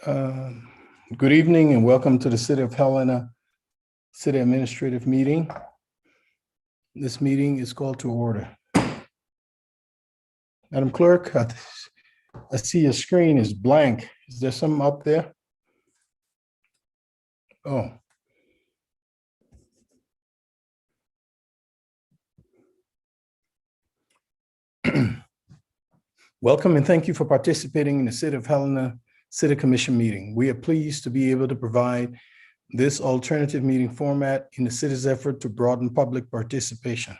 Good evening and welcome to the City of Helena City Administrative Meeting. This meeting is called to order. Madam Clerk, I see your screen is blank. Is there something up there? Oh. Welcome and thank you for participating in the City of Helena City Commission meeting. We are pleased to be able to provide this alternative meeting format in the city's effort to broaden public participation.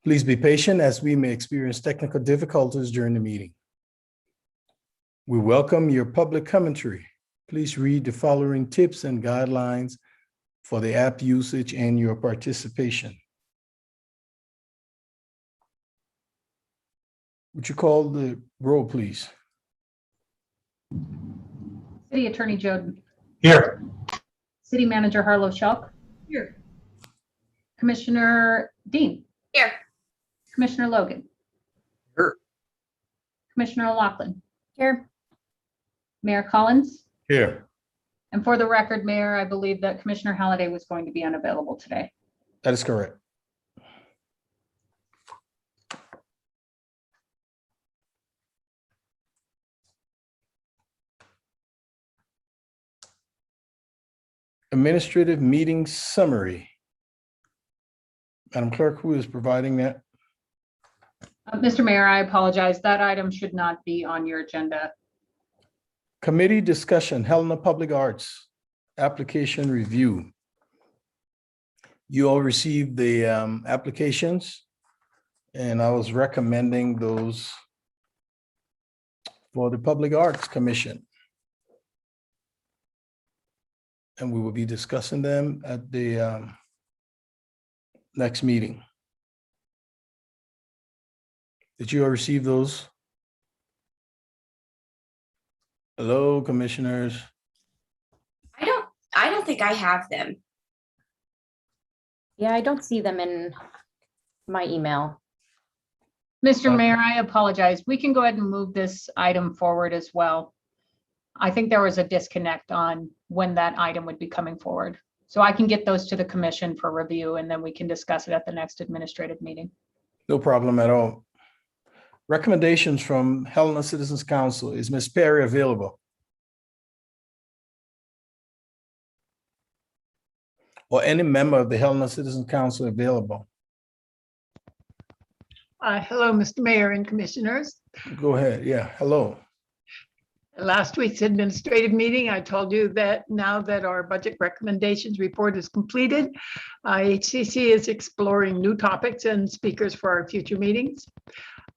Please be patient as we may experience technical difficulties during the meeting. We welcome your public commentary. Please read the following tips and guidelines for the app usage and your participation. Would you call the roll, please? City Attorney Joden. Here. City Manager Harlow Shelk. Here. Commissioner Dean. Here. Commissioner Logan. Here. Commissioner O'Loughlin. Here. Mayor Collins. Here. And for the record, Mayor, I believe that Commissioner Halliday was going to be unavailable today. That is correct. Administrative meeting summary. Madam Clerk, who is providing that? Mr. Mayor, I apologize. That item should not be on your agenda. Committee discussion, Helena Public Arts, application review. You all received the applications, and I was recommending those for the Public Arts Commission. And we will be discussing them at the next meeting. Did you all receive those? Hello, commissioners. I don't think I have them. Yeah, I don't see them in my email. Mr. Mayor, I apologize. We can go ahead and move this item forward as well. I think there was a disconnect on when that item would be coming forward. So I can get those to the commission for review and then we can discuss it at the next administrative meeting. No problem at all. Recommendations from Helena Citizens Council. Is Ms. Perry available? Or any member of the Helena Citizens Council available? Hello, Mr. Mayor and Commissioners. Go ahead. Yeah, hello. Last week's administrative meeting, I told you that now that our budget recommendations report is completed, HCC is exploring new topics and speakers for our future meetings.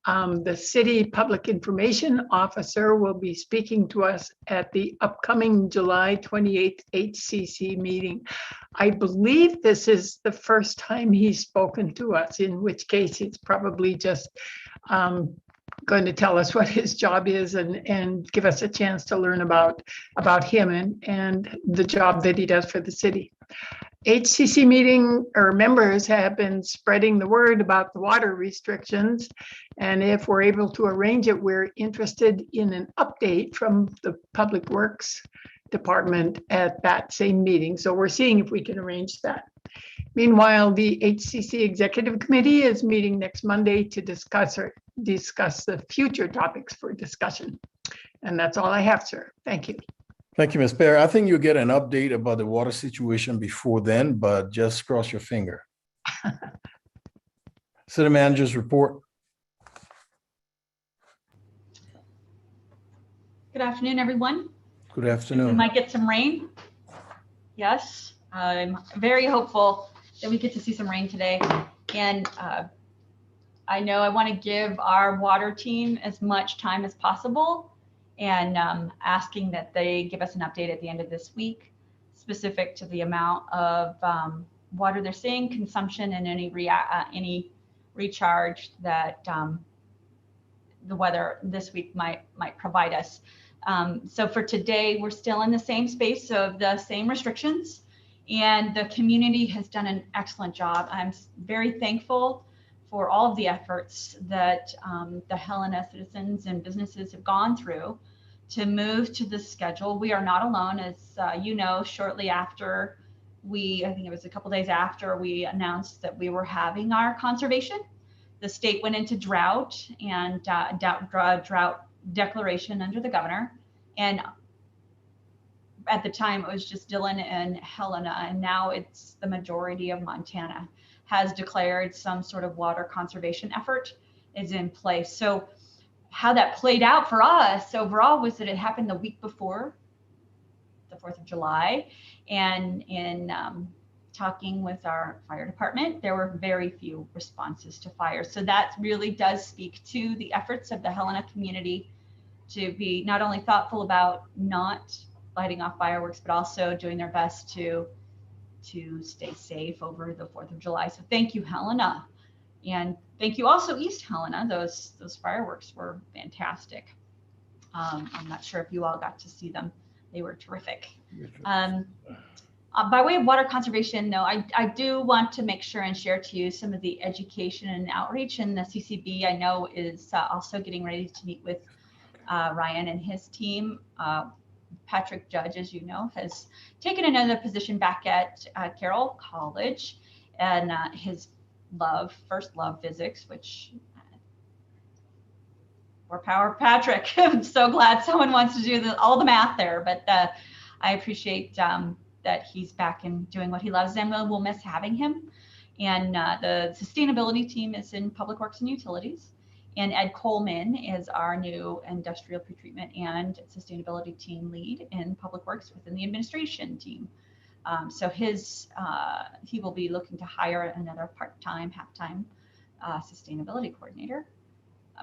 The City Public Information Officer will be speaking to us at the upcoming July 28th HCC meeting. I believe this is the first time he's spoken to us, in which case it's probably just going to tell us what his job is and give us a chance to learn about him and the job that he does for the city. HCC meeting or members have been spreading the word about the water restrictions. And if we're able to arrange it, we're interested in an update from the Public Works Department at that same meeting. So we're seeing if we can arrange that. Meanwhile, the HCC Executive Committee is meeting next Monday to discuss the future topics for discussion. And that's all I have, sir. Thank you. Thank you, Ms. Perry. I think you'll get an update about the water situation before then, but just cross your finger. City Manager's report. Good afternoon, everyone. Good We afternoon. might get some rain. Yes, I'm very hopeful that we get to see some rain today. And I know I want to give our water team as much time as possible and asking that they give us an update at the end of this week, specific to the amount of water they're seeing, consumption, and any recharge that the weather this week might provide us. So for today, we're still in the same space of the same restrictions, and the community has done an excellent job. I'm very thankful for all of the efforts that the Helena citizens and businesses have gone through to move to the schedule. We are not alone, as you know, shortly after I think it was a couple days after we announced that we were having our conservation, the state went into drought and drought declaration under the governor. And at the time it was just Dillon and Helena, and now it's the majority of Montana has declared some sort of water conservation effort is in place. So how that played out for us overall was that it happened the week before the 4th of July. And in talking with our fire department, there were very few responses to fire. So that really does speak to the efforts of the Helena community to be not only thoughtful about not lighting off fireworks, but also doing their best to stay safe over the 4th of July. So thank you, Helena. And thank you also, East Helena. Those fireworks were fantastic. I'm not sure if you all got to see them. They were terrific. By way of water conservation, though, I do want to make sure and share to you some of the education and outreach. And the CCB, I know, is also getting ready to meet with Ryan and his team. Patrick Judge, as you know, has taken another position back at Carroll College, and his first love physics, which more power, Patrick. I'm so glad someone wants to do all the math there, but I appreciate that he's back and doing what he loves, and we'll miss having him. And the sustainability team is in Public Works and Utilities, and Ed Coleman is our new industrial pretreatment and sustainability team lead in Public Works within the administration team. So he will be looking to hire another part-time, half-time sustainability coordinator.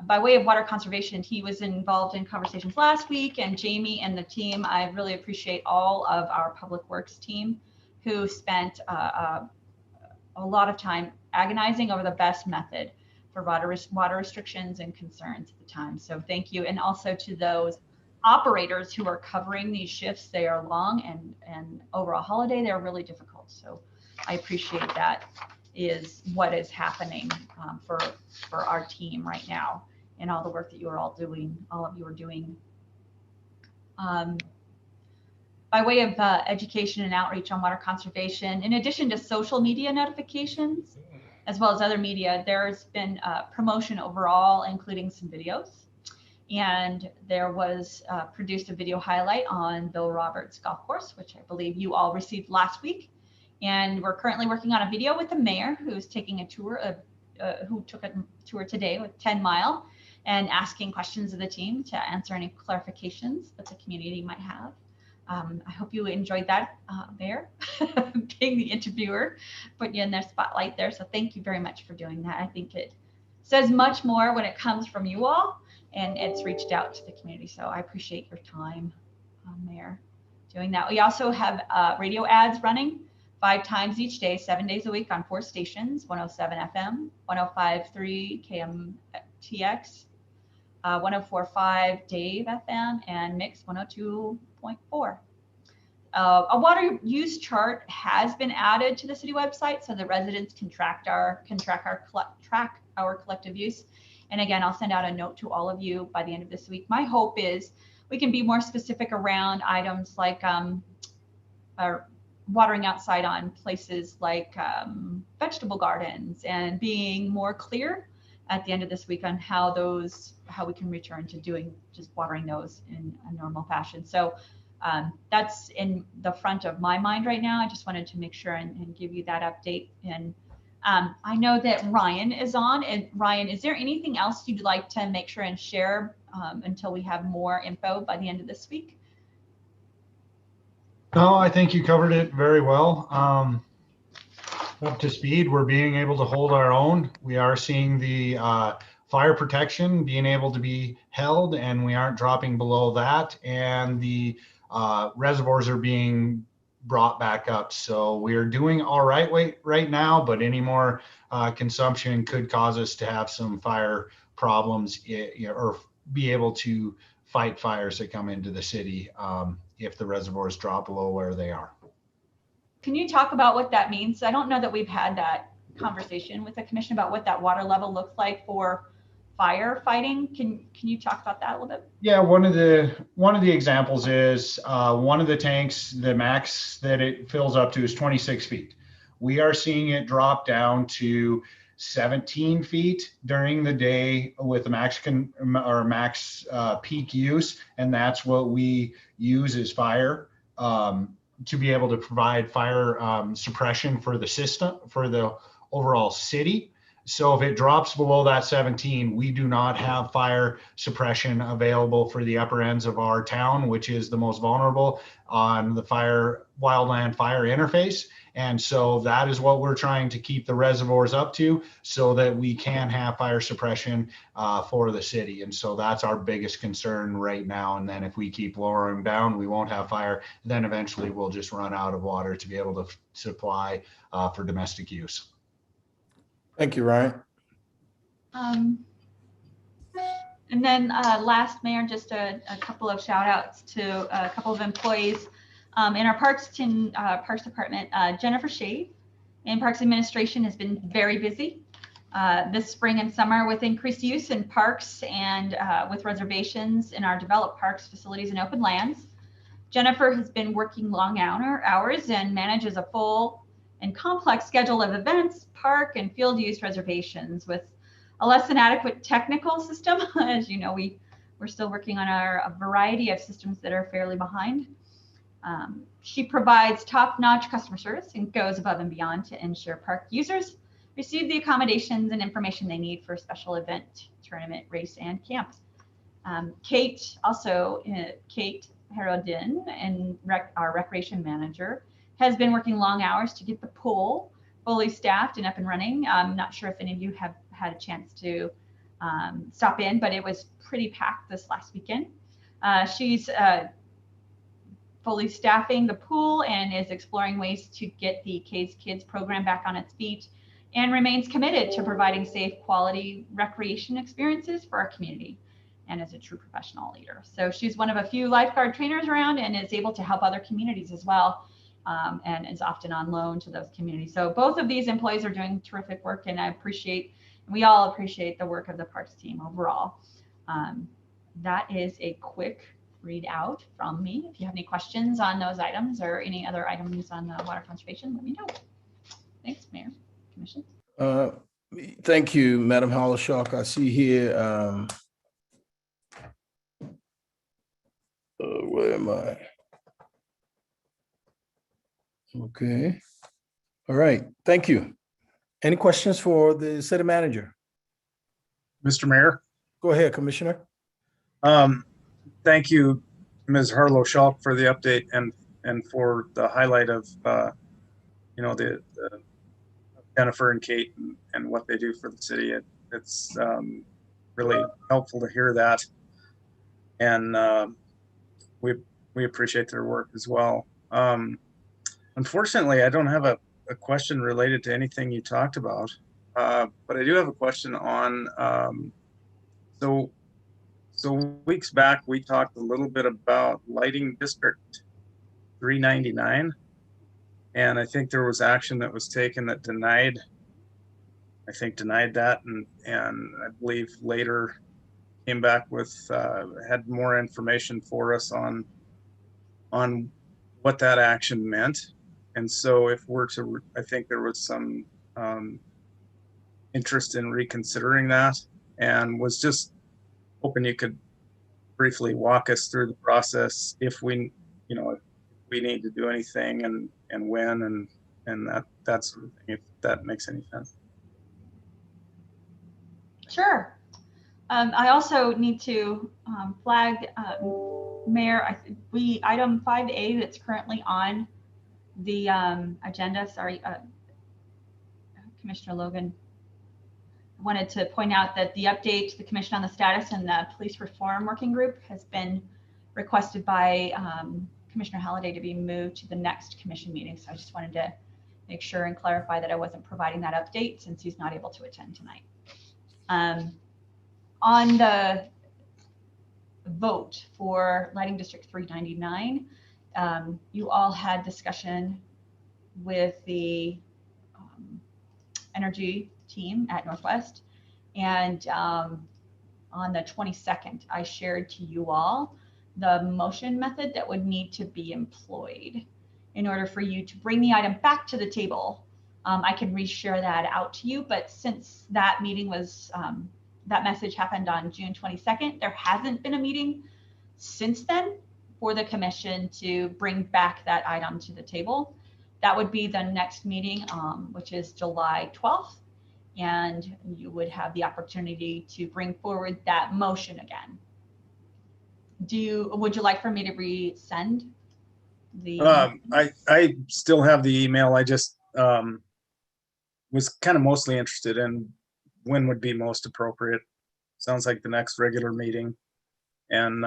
By way of water conservation, he was involved in conversations last week, and Jamie and the team, I really appreciate all of our Public Works team who spent a lot of time agonizing over the best method for water restrictions and concerns at the time. So thank you. And also to those operators who are covering these shifts. They are long, and over a holiday, they're really difficult. So I appreciate that is what is happening for our team right now, and all the work that you are all doing, all of you are doing. By way of education and outreach on water conservation, in addition to social media notifications, as well as other media, there's been promotion overall, including some videos. And there was produced a video highlight on Bill Roberts Golf Course, which I believe you all received last week. And we're currently working on a video with the mayor, who's taking a tour who took a tour today with 10 Mile, and asking questions of the team to answer any clarifications that the community might have. I hope you enjoyed that, Mayor, being the interviewer, put you in their spotlight there. So thank you very much for doing that. I think it says much more when it comes from you all, and it's reached out to the community. So I appreciate your time, Mayor, doing that. We also have radio ads running 5 times each day, 7 days a week on 4 stations: 107 FM, 105.3 KMTX, 104.5 Dave FM, and Mix 102.4. A water use chart has been added to the city website so that residents can track our collective use. And again, I'll send out a note to all of you by the end of this week. My hope is we can be more specific around items like watering outside on places like vegetable gardens, and being more clear at the end of this week on how we can return to doing just watering those in a normal fashion. So that's in the front of my mind right now. I just wanted to make sure and give you that update. And I know that Ryan is on. And Ryan, is there anything else you'd like to make sure and share until we have more info by the end of this week? No, I think you covered it very well. Up to speed, we're being able to hold our own. We are seeing the fire protection being able to be held, and we aren't dropping below that. And the reservoirs are being brought back up. So we're doing all right now, but any more consumption could cause us to have some fire problems, or be able to fight fires that come into the city if the reservoirs drop below where they are. Can you talk about what that means? I don't know that we've had that conversation with the commission about what that water level looks like for firefighting. Can you talk about that a little bit? Yeah, one of the examples is one of the tanks, the max that it fills up to is 26 feet. We are seeing it drop down to 17 feet during the day with the max peak use, and that's what we use as fire to be able to provide fire suppression for the system, for the overall city. So if it drops below that 17, we do not have fire suppression available for the upper ends of our town, which is the most vulnerable on the wildland fire interface. And so that is what we're trying to keep the reservoirs up to so that we can have fire suppression for the city. And so that's our biggest concern right now. And then if we keep lowering down, we won't have fire. Then eventually we'll just run out of water to be able to supply for domestic use. Thank you, Ryan. And then last, Mayor, just a couple of shout outs to a couple of employees in our Parks Department. Jennifer Shade in Parks Administration has been very busy this spring and summer with increased use in parks and with reservations in our developed parks, facilities, and open lands. Jennifer has been working long hours and manages a full and complex schedule of events, park and field use reservations with a less than adequate technical system. As you know, we're still working on a variety of systems that are fairly behind. She provides top-notch customer service and goes above and beyond to ensure park users receive the accommodations and information they need for a special event, tournament, race, and camps. Kate Herodin, and our recreation manager, has been working long hours to get the pool fully staffed and up and running. I'm not sure if any of you have had a chance to stop in, but it was pretty packed this last weekend. She's fully staffing the pool and is exploring ways to get the K's Kids program back on its feet and remains committed to providing safe, quality recreation experiences for our community and is a true professional leader. So she's one of a few lifeguard trainers around and is able to help other communities as well. And is often on loan to those communities. So both of these employees are doing terrific work, and we all appreciate the work of the parks team overall. That is a quick read out from me. If you have any questions on those items or any other items on the water conservation, let me know. Thanks, Mayor, Commission. Thank you, Madam Hollishock. I see here, where am I? Okay. All right. Thank you. Any questions for the city manager? Mr. Mayor, Go ahead, Commissioner. thank you, Ms. Harlow-Schalk, for the update and for the highlight of the Jennifer and Kate and what they do for the city. It's really helpful to hear that, and we appreciate their work as well. Unfortunately, I don't have a question related to anything you talked about, but I do have a question on, so weeks back, we talked a little bit about lighting District 399, and I think there was action that was taken that denied that, and I believe later came back with, had more information for us on what that action meant. And so if we're to, I think there was some interest in reconsidering that, and was just hoping you could briefly walk us through the process if we need to do anything and when and that sort of thing, if that makes any sense. Sure. I also need to flag, Mayor, item 5A that's currently on the agenda, sorry, Commissioner Logan, wanted to point out that the update to the Commission on the Status and the Police Reform Working Group has been requested by Commissioner Halliday to be moved to the next commission meeting. So I just wanted to make sure and clarify that I wasn't providing that update since he's not able to attend tonight. On the vote for Lighting District 399, you all had discussion with the energy team at Northwest, and on the 22nd, I shared to you all the motion method that would need to be employed in order for you to bring the item back to the table. I can reshare that out to you, but since that meeting was, that message happened on June 22nd, there hasn't been a meeting since then for the commission to bring back that item to the table. That would be the next meeting, which is July 12th. And you would have the opportunity to bring forward that motion again. Would you like for me to resend the? I still have the email. I just was kind of mostly interested in when would be most appropriate. Sounds like the next regular meeting. And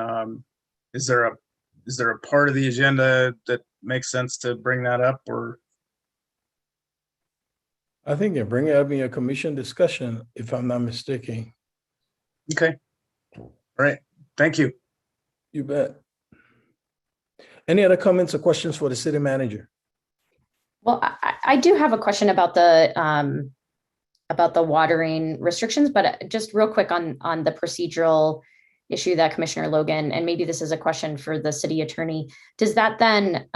is there a part of the agenda that makes sense to bring that up, or? I think you bring it up in your commission discussion, if I'm not mistaken. Okay. All right. Thank you. You bet. Any other comments or questions for the city manager? Well, I do have a question about the watering restrictions, but just real quick on the procedural issue that Commissioner Logan, and maybe this is a question for the city attorney. Does that then,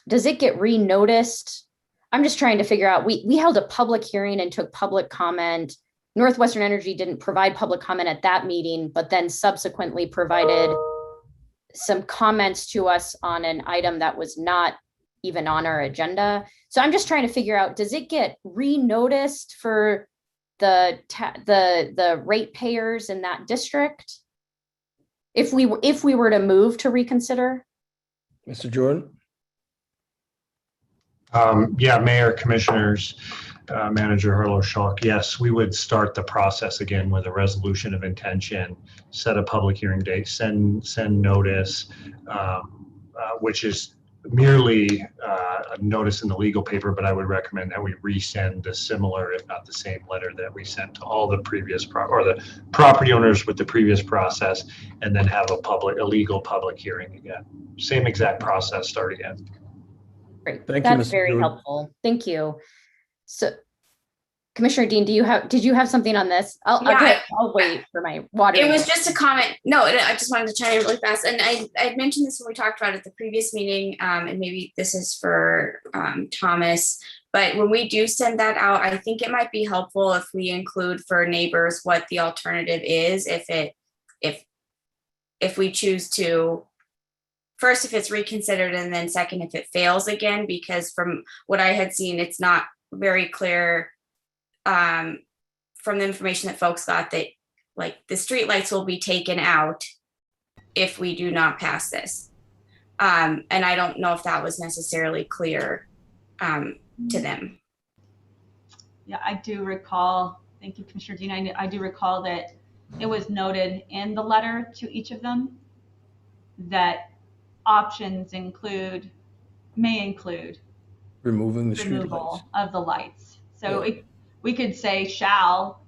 does it get re-noticed? I'm just trying to figure out, we held a public hearing and took public comment. Northwestern Energy didn't provide public comment at that meeting, but then subsequently provided some comments to us on an item that was not even on our agenda. So I'm just trying to figure out, does it get re-noticed for the ratepayers in that district if we were to move to reconsider? Mr. Jordan? Yeah, Mayor, Commissioners, Manager Harlow Schalk, yes, we would start the process again with a resolution of intention, set a public hearing date, send notice, which is merely a notice in the legal paper, but I would recommend that we resend a similar, if not the same letter that we sent to all the previous the property owners with the previous process, and then have a legal public hearing again. Same exact process, start again. Great. Thank you, That's Mr. very Jordan. helpful. Thank you. So, Commissioner Dean, did you have something on this? I'll wait for my water. It was just a comment. No, I just wanted to chime in really fast. And I mentioned this when we talked about it at the previous meeting, and maybe this is for Thomas. But when we do send that out, I think it might be helpful if we include for neighbors what the alternative is, if we choose to. First, if it's reconsidered, and then second, if it fails again, because from what I had seen, it's not very clear from the information that folks got that like the streetlights will be taken out if we do not pass this. And I don't know if that was necessarily clear to them. Yeah, I do recall, thank you, Commissioner Dean. I do recall that it was noted in the letter to each of them that options may include Removing the street removal lights. of the lights. So Yeah. we could say shall,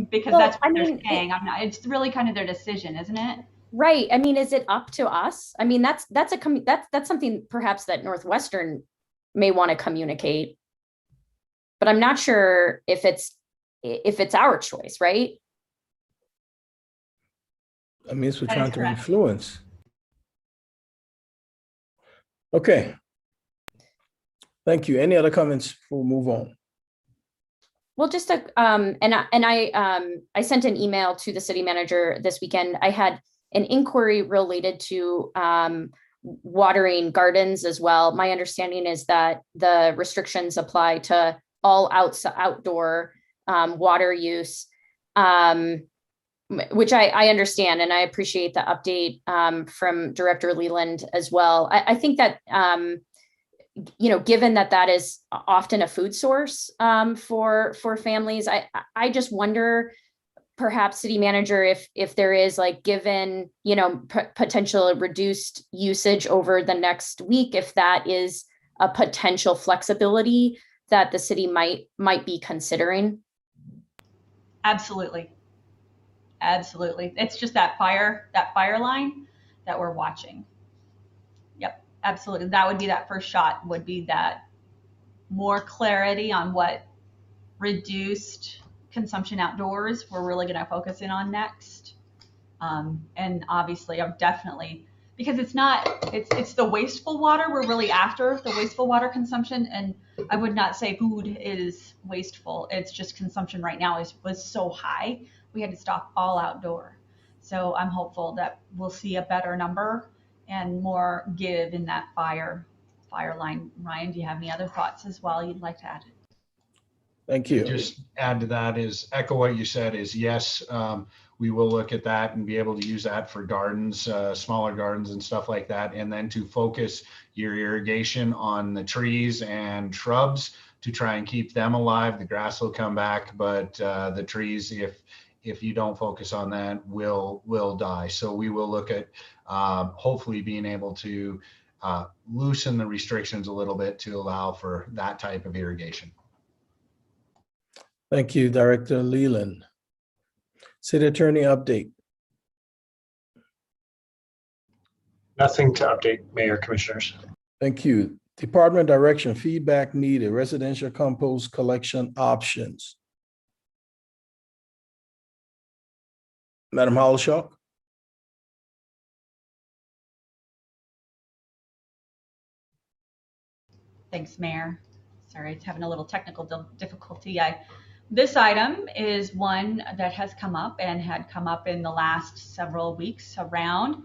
because Well, that's what I they're mean, saying. It's really kind of their decision, isn't it? Right. I mean, is it up to us? I mean, that's something perhaps that Northwestern may want to communicate, but I'm not sure if it's our choice, right? That means we're That is trying to correct. influence. Okay. Thank you. Any other comments before we move on? Well, just I sent an email to the city manager this weekend. I had an inquiry related to watering gardens as well. My understanding is that the restrictions apply to all outdoor water use, which I understand, and I appreciate the update from Director Leland as well. I think that given that is often a food source for families, I just wonder, perhaps city manager, if there is given potential reduced usage over the next week, if that is a potential flexibility that the city might be considering. Absolutely. It's just that fire line that we're watching. Yep, absolutely. That would be that first shot, would be that more clarity on what reduced consumption outdoors, we're really going to focus in on next. And obviously, I'm definitely, because it's the wasteful water. We're really after the wasteful water consumption. And I would not say food is wasteful. It's just consumption right now was so high. We had to stop all outdoor. So I'm hopeful that we'll see a better number and more give in that fire line. Ryan, do you have any other thoughts as well you'd like to add? Thank you. Just add to that is echo what you said is yes, we will look at that and be able to use that for gardens, smaller gardens and stuff like that. And then to focus your irrigation on the trees and shrubs to try and keep them alive. The grass will come back, but the trees, if you don't focus on that, will die. So we will look at hopefully being able to loosen the restrictions a little bit to allow for that type of irrigation. Thank you, Director Leland. City Attorney update. Nothing to update, Mayor, Commissioners. Thank you. Department direction, feedback needed, residential compost collection options. Madam Hollishaw? Thanks, Mayor. Sorry, it's having a little technical difficulty. This item is one that has come up and had come up in the last several weeks around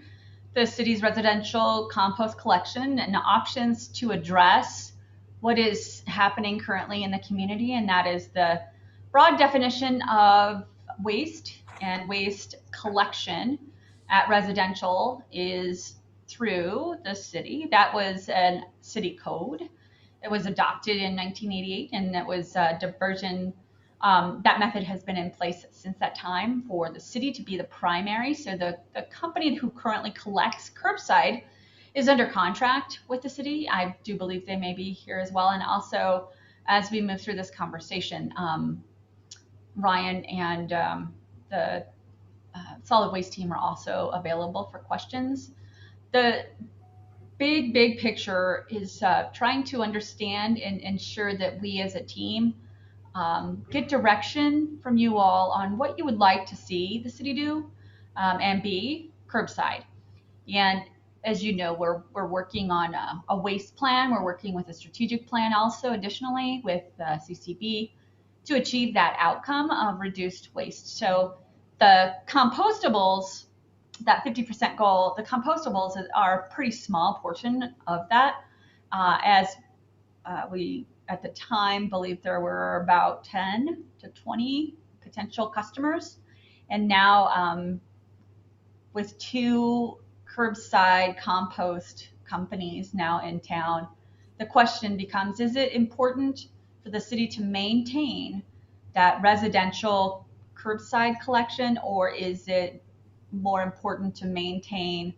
the city's residential compost collection and options to address what is happening currently in the community, and that is the broad definition of waste and waste collection at residential is through the city. That was a city code. It was adopted in 1988, and that was diversion. That method has been in place since that time for the city to be the primary. So the company who currently collects curbside is under contract with the city. I do believe they may be here as well. And also, as we move through this conversation, Ryan and the solid waste team are also available for questions. The big picture is trying to understand and ensure that we as a team get direction from you all on what you would like to see the city do and be curbside. And as you know, we're working on a waste plan. We're working with a strategic plan also additionally with CCB to achieve that outcome of reduced waste. So the compostables, that 50% goal, the compostables are a pretty small portion of that. As we at the time believed there were about 10 to 20 potential customers. And now with 2 curbside compost companies now in town, the question becomes, is it important for the city to maintain that residential curbside collection, or is it more important to maintain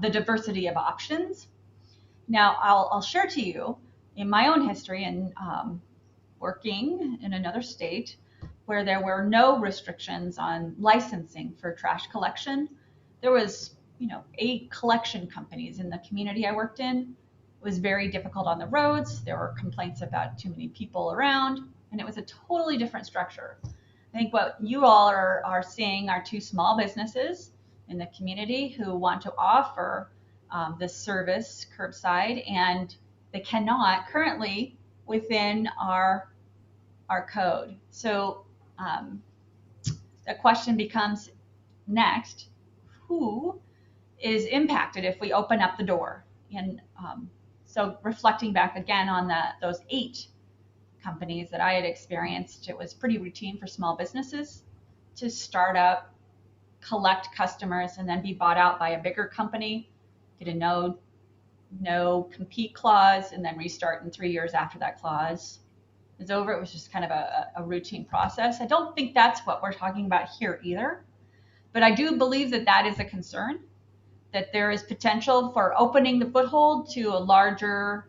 the diversity of options? Now, I'll share to you in my own history and working in another state where there were no restrictions on licensing for trash collection. There was, 8 collection companies in the community I worked in. It was very difficult on the roads. There were complaints about too many people around, and it was a totally different structure. I think what you all are seeing are 2 small businesses in the community who want to offer this service curbside, and they cannot currently within our code. So the question becomes next, who is impacted if we open up the door? And so reflecting back again on those 8 companies that I had experienced, it was pretty routine for small businesses to start up, collect customers, and then be bought out by a bigger company, get a no compete clause, and then restart in 3 years after that clause is over. It was just kind of a routine process. I don't think that's what we're talking about here either, but I do believe that is a concern, that there is potential for opening the foothold to a larger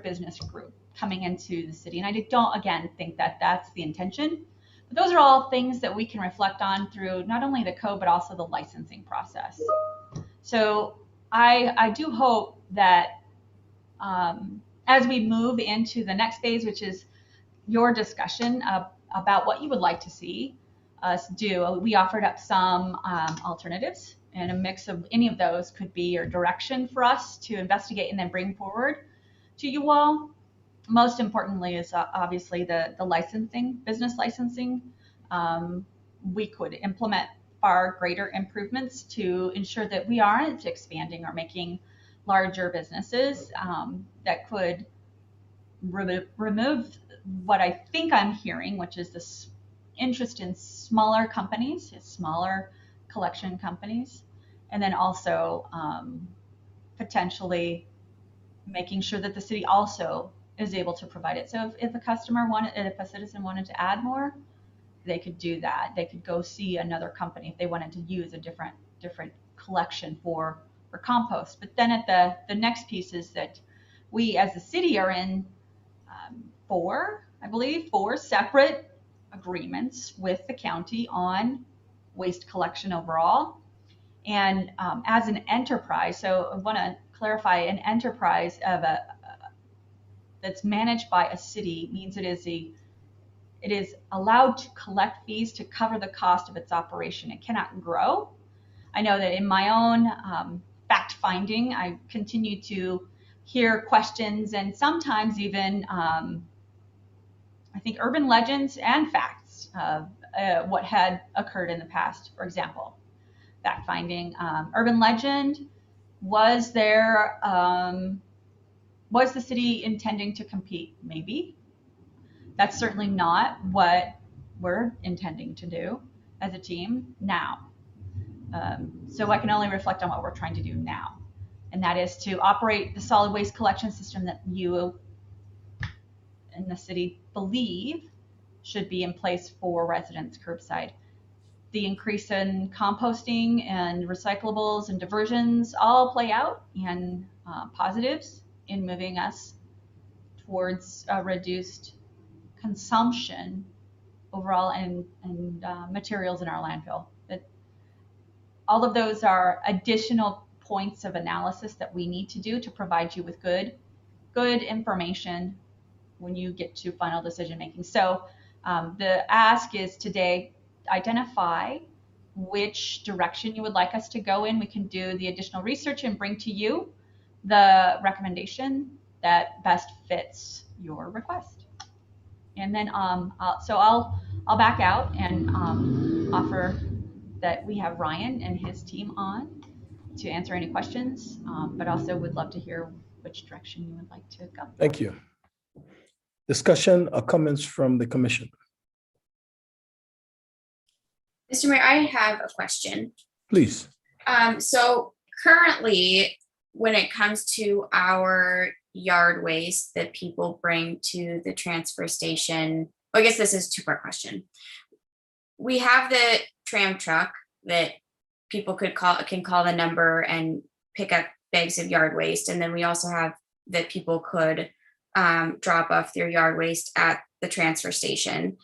business group coming into the city. And I don't, again, think that that's the intention. But those are all things that we can reflect on through not only the code, but also the licensing process. So I do hope that as we move into the next phase, which is your discussion about what you would like to see us do. We offered up some alternatives, and a mix of any of those could be your direction for us to investigate and then bring forward to you all. Most importantly is obviously the licensing, business licensing. We could implement far greater improvements to ensure that we aren't expanding or making larger businesses that could remove what I think I'm hearing, which is this interest in smaller companies, smaller collection companies, and then also potentially making sure that the city also is able to provide it. So if a citizen wanted to add more, they could do that. They could go see another company if they wanted to use a different collection for compost. But then at the next piece is that we as a city are in four separate agreements with the county on waste collection overall. And as an enterprise, so I want to clarify, an enterprise of that's managed by a city means it is allowed to collect fees to cover the cost of its operation. It cannot grow. I know that in my own fact finding, I continue to hear questions and sometimes even I think urban legends and facts of what had occurred in the past. For example, fact finding, urban legend, was the city intending to compete? Maybe. That's certainly not what we're intending to do as a team now. So I can only reflect on what we're trying to do now. And that is to operate the solid waste collection system that you in the city believe should be in place for residents curbside. The increase in composting and recyclables and diversions all play out, and positives in moving us towards reduced consumption overall and materials in our landfill. But all of those are additional points of analysis that we need to do to provide you with good information when you get to final decision making. So the ask is today, identify which direction you would like us to go in. We can do the additional research and bring to you the recommendation that best fits your request. And then I'll back out and offer that we have Ryan and his team on to answer any questions, but also would love to hear which direction you would like to go. Thank you. Discussion or comments from the commission? Mr. Mayor, I have a question. Please. So currently, when it comes to our yard waste that people bring to the transfer station, well, I guess this is a two-part question. We have the tram truck that people can call the number and pick up bags of yard waste. And then we also have that people could drop off their yard waste at the transfer station.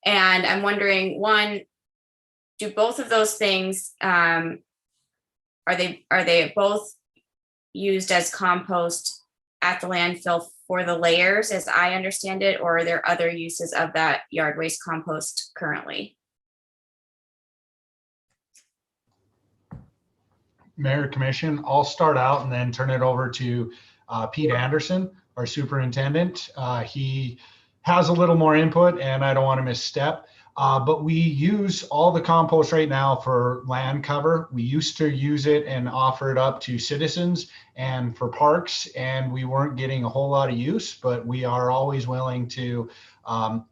And I'm wondering, one, do both of those things, are they both used as compost at the landfill for the layers, as I understand it, or are there other uses of that yard waste compost currently? Mayor, Commission, I'll start out and then turn it over to Pete Anderson, our superintendent. He has a little more input and I don't want to misstep. But we use all the compost right now for land cover. We used to use it and offer it up to citizens and for parks, and we weren't getting a whole lot of use, but we are always willing to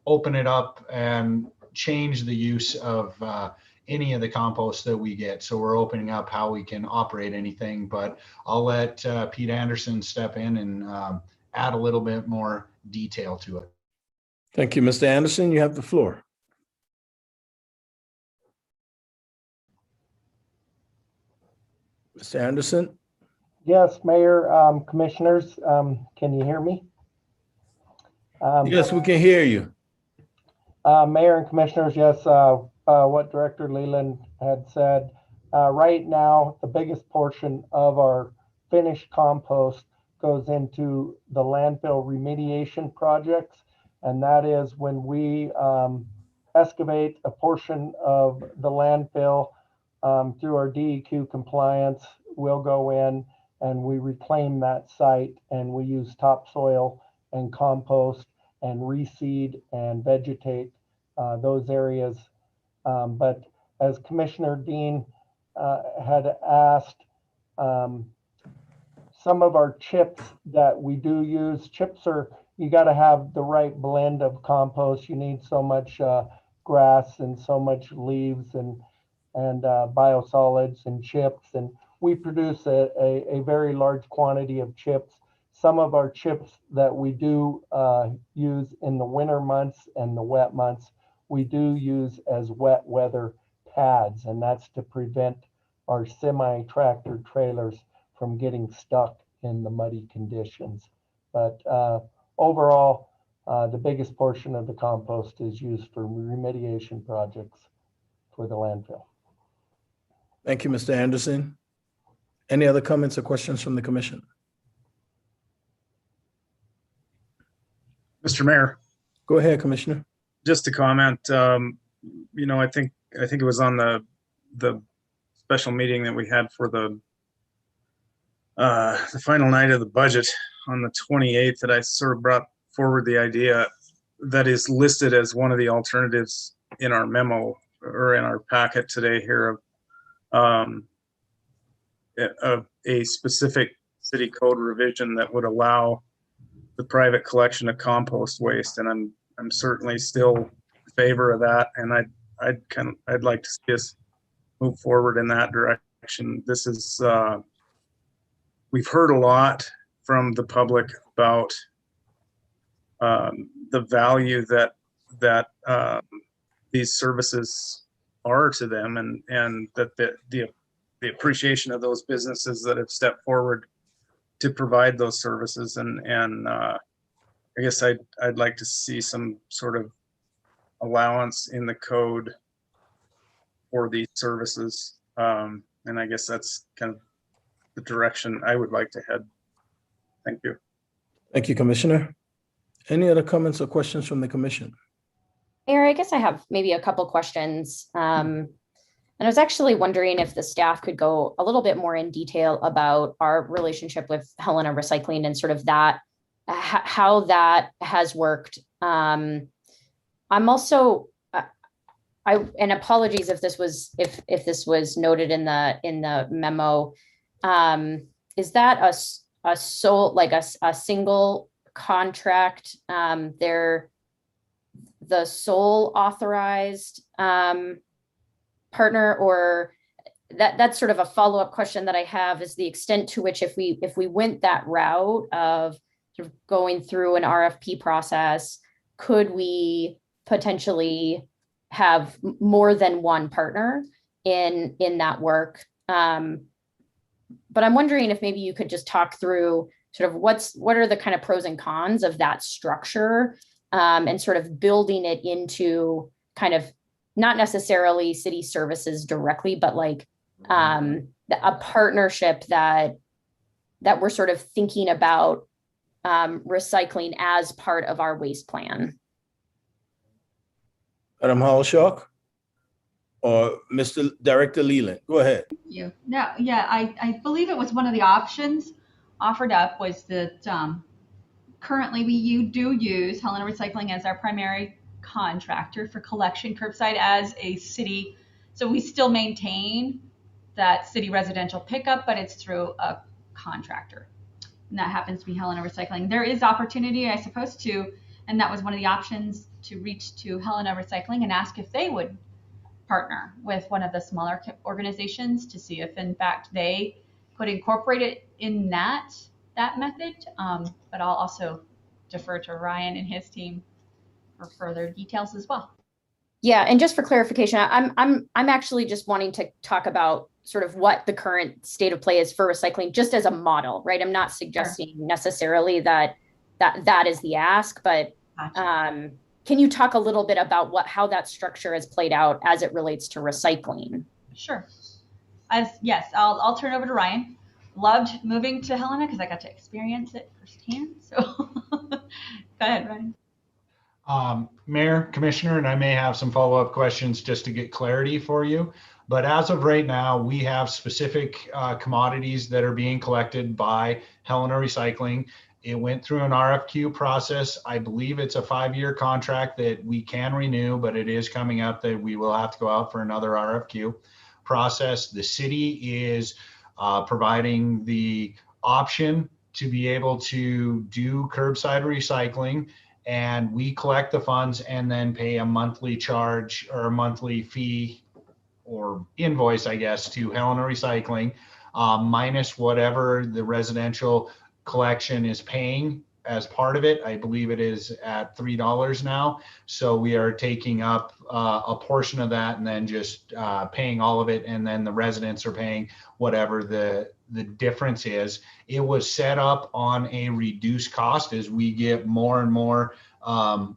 open it up and change the use of any of the compost that we get. So we're opening up how we can operate anything, but I'll let Pete Anderson step in and add a little bit more detail to it. Thank you, Mr. Anderson. You have the floor. Mr. Anderson? Yes, Mayor, Commissioners, can you hear me? Yes, we can hear you. Mayor and Commissioners, yes, what Director Leland had said. Right now, the biggest portion of our finished compost goes into the landfill remediation projects. And that is when we excavate a portion of the landfill through our DEQ compliance. We'll go in and we reclaim that site, and we use topsoil and compost and reseed and vegetate those areas. But as Commissioner Dean had asked, some of our chips that we do use, chips are, you got to have the right blend of compost. You need so much grass and so much leaves and biosolids and chips. And we produce a very large quantity of chips. Some of our chips that we do use in the winter months and the wet months, we do use as wet weather pads, and that's to prevent our semi-tractor trailers from getting stuck in the muddy conditions. But overall, the biggest portion of the compost is used for remediation projects for the landfill. Thank you, Mr. Anderson. Any other comments or questions from the commission? Mr. Mayor, Go ahead, Commissioner. just to comment, you know, I think it was on the special meeting that we had for the final night of the budget on the 28th that I sort of brought forward the idea that is listed as one of the alternatives in our memo or in our packet today here of a specific city code revision that would allow the private collection of compost waste. And I'm certainly still in favor of that. And I'd like to see us move forward in that direction. This is, we've heard a lot from the public about the value that these services are to them, and that the appreciation of those businesses that have stepped forward to provide those services. And I guess I'd like to see some sort of allowance in the code for these services. And I guess that's kind of the direction I would like to head. Thank you. Thank you, Commissioner. Any other comments or questions from the commission? Mayor, I guess I have maybe a couple questions. And I was actually wondering if the staff could go a little bit more in detail about our relationship with Helena Recycling and sort of that, how that has worked. I'm also, and apologies if this was noted in the memo. Is that a single contract? They're the sole authorized partner, or that's sort of a follow-up question that I have, is the extent to which if we went that route of sort of going through an RFP process, could we potentially have more than one partner in that work? But I'm wondering if maybe you could just talk through sort of what are the kind of pros and cons of that structure, and sort of building it into kind of not necessarily city services directly, but like a partnership that we're sort of thinking about recycling as part of our waste plan. Madam Hollishock or Mr. Director Leland, go ahead. Yeah, I believe it was one of the options offered up was that currently we do use Helena Recycling as our primary contractor for collection curbside as a city. So we still maintain that city residential pickup, but it's through a contractor. And that happens to be Helena Recycling. There is opportunity, I suppose, and that was one of the options, to reach to Helena Recycling and ask if they would partner with one of the smaller organizations to see if in fact they could incorporate it in that method. But I'll also defer to Ryan and his team for further details as well. Yeah, and just for clarification, I'm actually just wanting to talk about sort of what the current state of play is for recycling, just as a model, right? I'm not suggesting necessarily that is the ask, but Gotcha. Can you talk a little bit about how that structure has played out as it relates to recycling? Sure. Yes, I'll turn over to Ryan. Loved moving to Helena because I got to experience it firsthand. So go ahead, Ryan. Mayor, Commissioner, and I may have some follow-up questions just to get clarity for you. But as of right now, we have specific commodities that are being collected by Helena Recycling. It went through an RFQ process. I believe it's a 5-year contract that we can renew, but it is coming up that we will have to go out for another RFQ process. The city is providing the option to be able to do curbside recycling, and we collect the funds and then pay a monthly charge or a monthly fee or invoice, I guess, to Helena Recycling, minus whatever the residential collection is paying as part of it. I believe it is at $3 now. So we are taking up a portion of that and then just paying all of it. And then the residents are paying whatever the difference is. It was set up on a reduced cost as we get more and more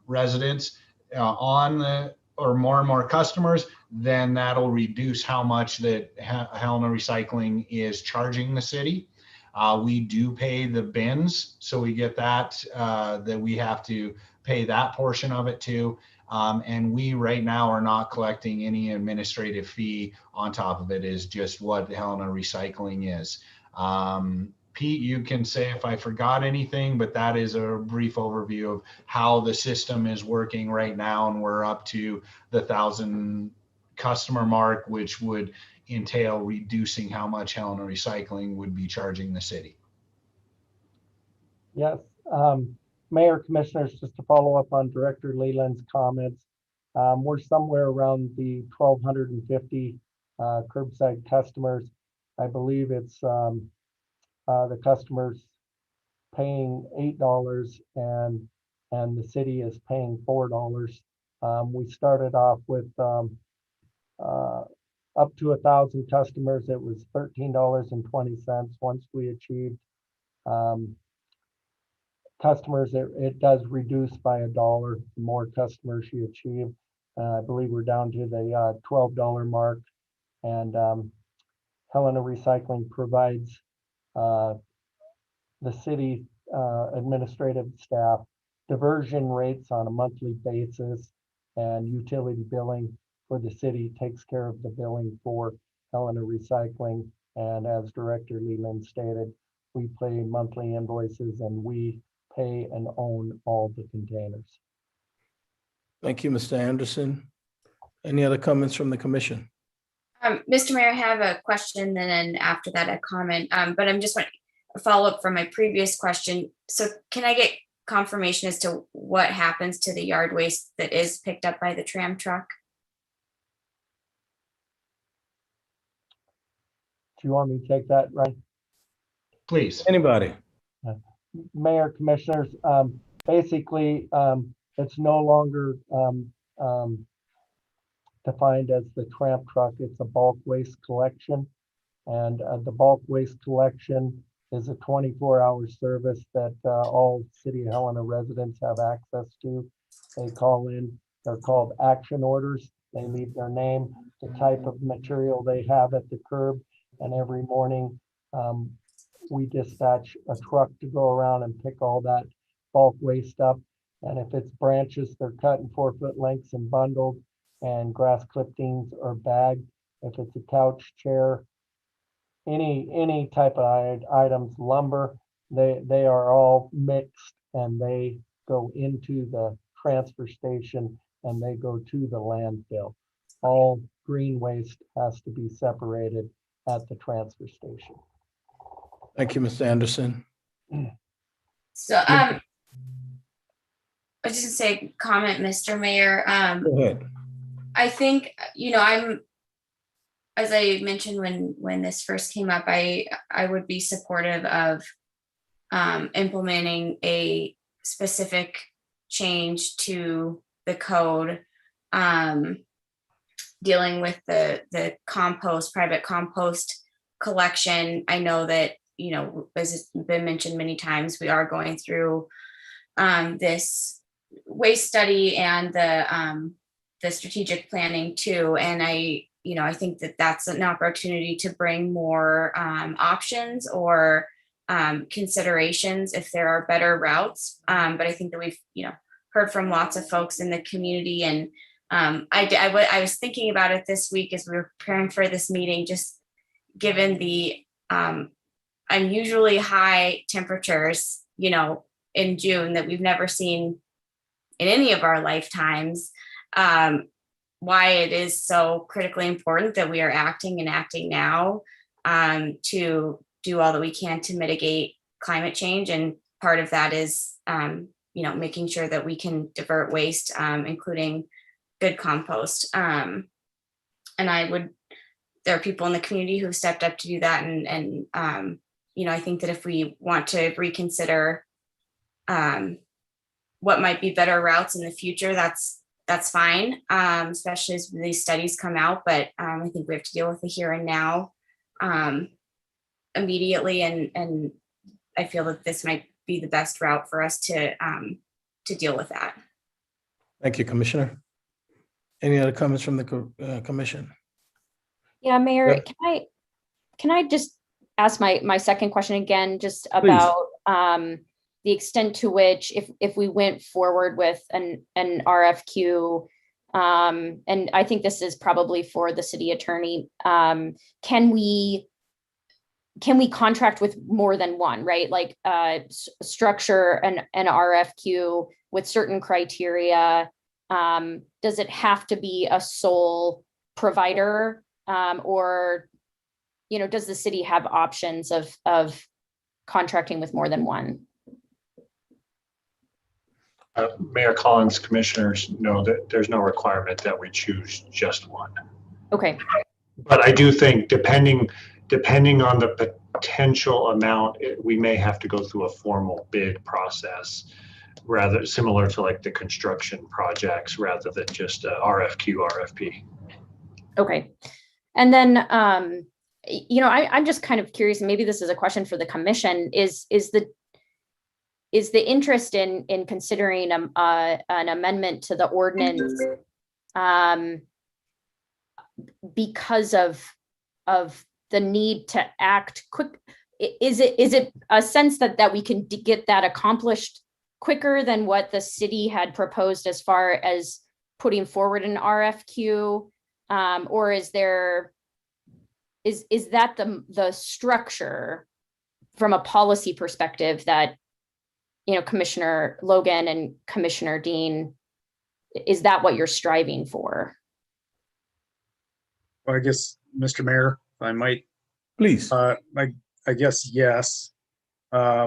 residents or more and more customers, then that'll reduce how much that Helena Recycling is charging the city. We do pay the bins, so we get that we have to pay that portion of it too. And we right now are not collecting any administrative fee on top of it. Is just what Helena Recycling is. Pete, you can say if I forgot anything, but that is a brief overview of how the system is working right now. And we're up to the 1,000 customer mark, which would entail reducing how much Helena Recycling would be charging the city. Yes, Mayor, Commissioners, just to follow up on Director Leland's comments, we're somewhere around the 1,250 curbside customers. I believe it's the customers paying $8 and the city is paying $4. We started off with up to 1,000 customers. It was $13.20. Once we achieved customers, it does reduce by $1 the more customers you achieve. I believe we're down to the $12 mark, and Helena Recycling provides the city administrative staff diversion rates on a monthly basis, and utility billing for the city takes care of the billing for Helena Recycling. And as Director Leland stated, we pay monthly invoices and we pay and own all the containers. Thank you, Mr. Anderson. Any other comments from the commission? Mr. Mayor, I have a question and then after that a comment, but I'm just want a follow up from my previous question. So can I get confirmation as to what happens to the yard waste that is picked up by the tram truck? Do you want me to take that, right? Please. Anybody? Mayor, Commissioners, basically, it's no longer defined as the tramp truck. It's a bulk waste collection. And the bulk waste collection is a 24-hour service that all City of Helena residents have access to. They call in, they're called action orders. They leave their name, the type of material they have at the curb, and every morning we dispatch a truck to go around and pick all that bulk waste up. And if it's branches, they're cut in 4-foot lengths and bundled, and grass clippings are bagged. If it's a couch, chair, any type of items, lumber, they are all mixed and they go into the transfer station and they go to the landfill. All green waste has to be separated at the transfer station. Thank you, Mr. Anderson. So I was just gonna say comment, Mr. Mayor. Go ahead. I think, I'm, as I mentioned when this first came up, I would be supportive of implementing a specific change to the code dealing with the compost, private compost collection. I know that, as it's been mentioned many times, we are going through this waste study and the strategic planning too. And I think that that's an opportunity to bring more options or considerations if there are better routes. But I think that we've, heard from lots of folks in the community. And I was thinking about it this week as we were preparing for this meeting, just given the unusually high temperatures, in June that we've never seen in any of our lifetimes, why it is so critically important that we are acting now to do all that we can to mitigate climate change. And part of that is, making sure that we can divert waste, including good compost. And there are people in the community who've stepped up to do that. And I think that if we want to reconsider what might be better routes in the future, that's fine, especially as these studies come out. But I think we have to deal with the here and now immediately. And I feel that this might be the best route for us to deal with that. Thank you, Commissioner. Any other comments from the commission? Yeah, Mayor, Yeah. can I just ask my second question again, just about the extent to which if we went forward with an RFQ, and I think this is probably for the city attorney, can we contract with more than one, right? Like structure an RFQ with certain criteria? Does it have to be a sole provider, or does the city have options of contracting with more than one? Mayor Collins, commissioners know that there's no requirement that we choose just one. Okay. But I do think depending on the potential amount, we may have to go through a formal bid process, rather similar to like the construction projects, rather than just a RFQ, RFP. Okay. And then, I'm just kind of curious, and maybe this is a question for the commission, is the interest in considering an amendment to the ordinance because of the need to act quick? Is it a sense that we can get that accomplished quicker than what the city had proposed as far as putting forward an RFQ, or is that the structure from a policy perspective that Commissioner Logan and Commissioner Dean, is that what you're striving for? Well, I guess, Mr. Mayor, if I might, Please. I guess, yes. I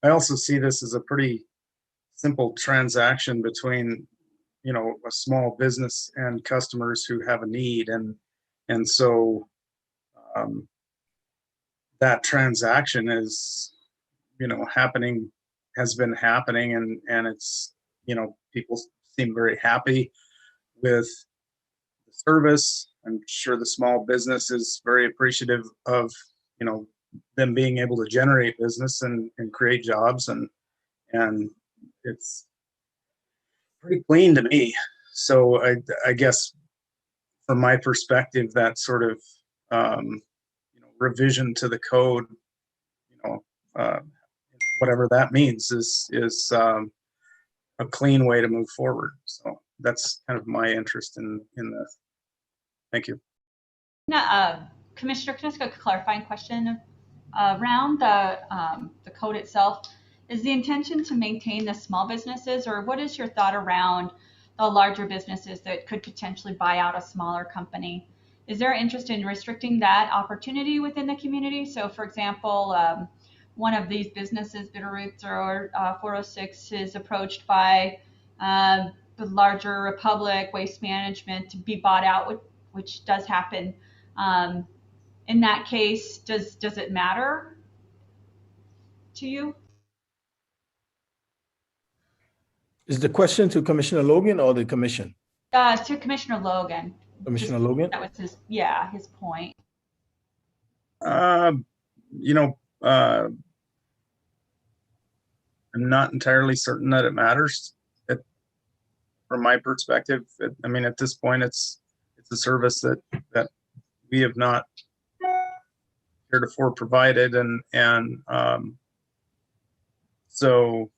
also see this as a pretty simple transaction between, a small business and customers who have a need. And so that transaction is, has been happening, and it's, people seem very happy with the service. I'm sure the small business is very appreciative of, them being able to generate business and create jobs, and it's pretty clean to me. So I guess from my perspective, that sort of, revision to the code, whatever that means, is a clean way to move forward. So that's kind of my interest in this. Thank you. Now, Commissioner, can I ask a clarifying question around the code itself? Is the intention to maintain the small businesses, or what is your thought around the larger businesses that could potentially buy out a smaller company? Is there interest in restricting that opportunity within the community? So, for example, one of these businesses, Bitterroots or 406, is approached by the larger Republic Waste Management to be bought out, which does happen. In that case, does it matter to you? Is the question to Commissioner Logan or the commission? To Commissioner Logan. Commissioner Logan? That was his point. I'm not entirely certain that it matters. From my perspective, at this point, it's a service that we have not heretofore provided, and so,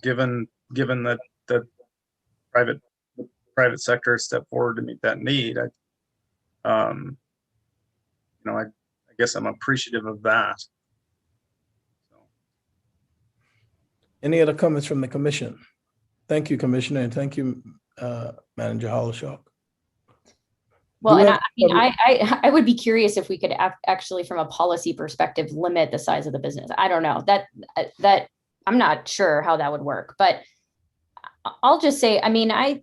given given that the private sector stepped forward to meet that need, I guess I'm appreciative of that. So. Any other comments from the commission? Thank you, Commissioner, and thank you, Manager Hollishaw. Well, Do and we have I would be curious if we could actually, from a policy perspective, limit the size of the business. I don't know that I'm not sure how that would work, but I'll just say, I mean, I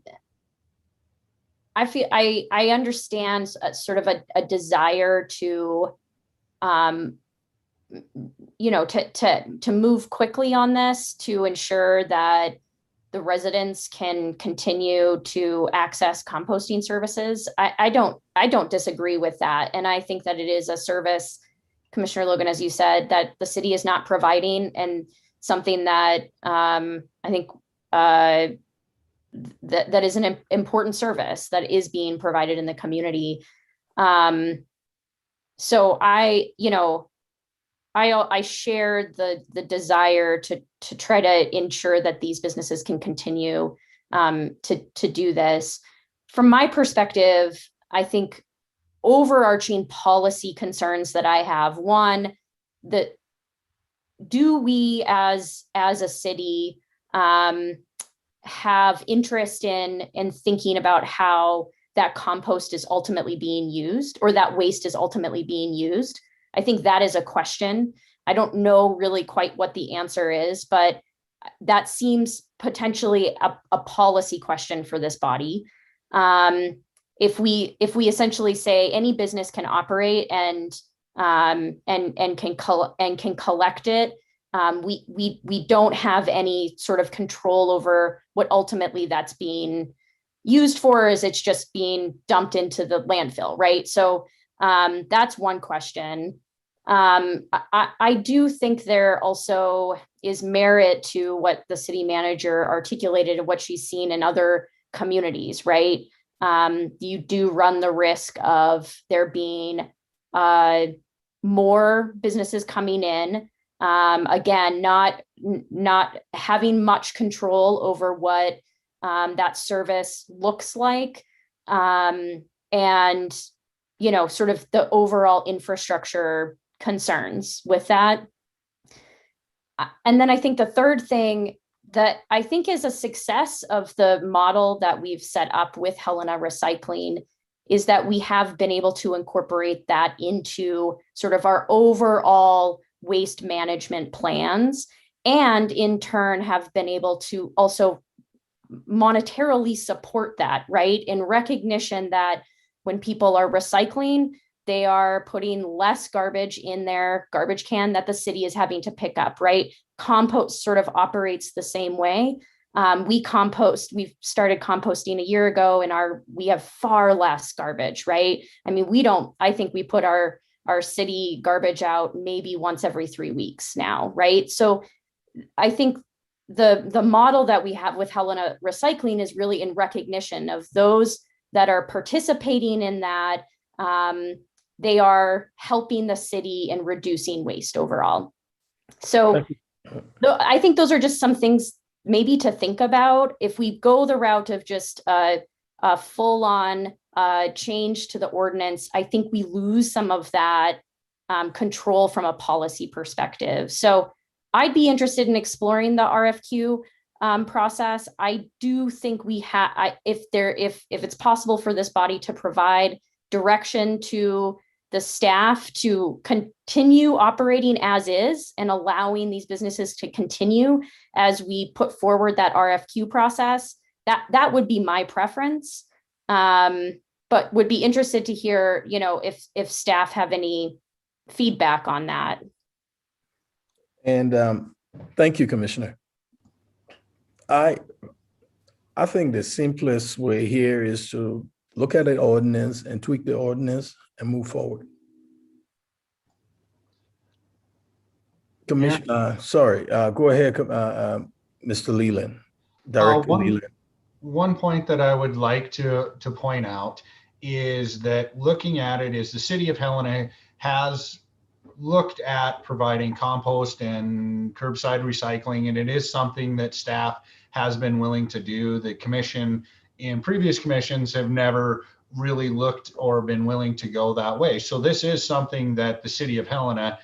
feel I understand sort of a desire to, to move quickly on this to ensure that the residents can continue to access composting services. I don't disagree with that. And I think that it is a service, Commissioner Logan, as you said, that the city is not providing, and something that I think that is an important service that is being provided in the community. So I share the desire to try to ensure that these businesses can continue to do this. From my perspective, I think overarching policy concerns that I have, one, that do we as a city have interest in thinking about how that compost is ultimately being used, or that waste is ultimately being used? I think that is a question. I don't know really quite what the answer is, but that seems potentially a policy question for this body. If we essentially say any business can operate and can collect it, we don't have any sort of control over what ultimately that's being used for, is it's just being dumped into the landfill, right? So that's one question. I do think there also is merit to what the city manager articulated and what she's seen in other communities, right? You do run the risk of there being more businesses coming in. Again, not having much control over what that service looks like, and sort of the overall infrastructure concerns with that. And then I think the third thing that I think is a success of the model that we've set up with Helena Recycling is that we have been able to incorporate that into sort of our overall waste management plans, and in turn have been able to also monetarily support that, right? In recognition that when people are recycling, they are putting less garbage in their garbage can that the city is having to pick up, right? Compost sort of operates the same way. We've started composting a year ago, and we have far less garbage, right? I mean, I think we put our city garbage out maybe once every 3 weeks now, right? So I think the model that we have with Helena Recycling is really in recognition of those that are participating in that. They are helping the city in reducing waste overall. So I think those are just some things maybe to think about. If we go the route of just a full-on change to the ordinance, I think we lose some of that control from a policy perspective. So I'd be interested in exploring the RFQ process. I do think if it's possible for this body to provide direction to the staff to continue operating as is and allowing these businesses to continue as we put forward that RFQ process, that would be my preference. But would be interested to hear, if staff have any feedback on that. And thank you, Commissioner. I think the simplest way here is to look at the ordinance and tweak the ordinance and move forward. Commissioner, sorry, go ahead, Mr. Leland, Director Leland. One point that I would like to point out is that looking at it is the City of Helena has looked at providing compost and curbside recycling, and it is something that staff has been willing to do. The commission in previous commissions have never really looked or been willing to go that way. So this is something that the City of Helena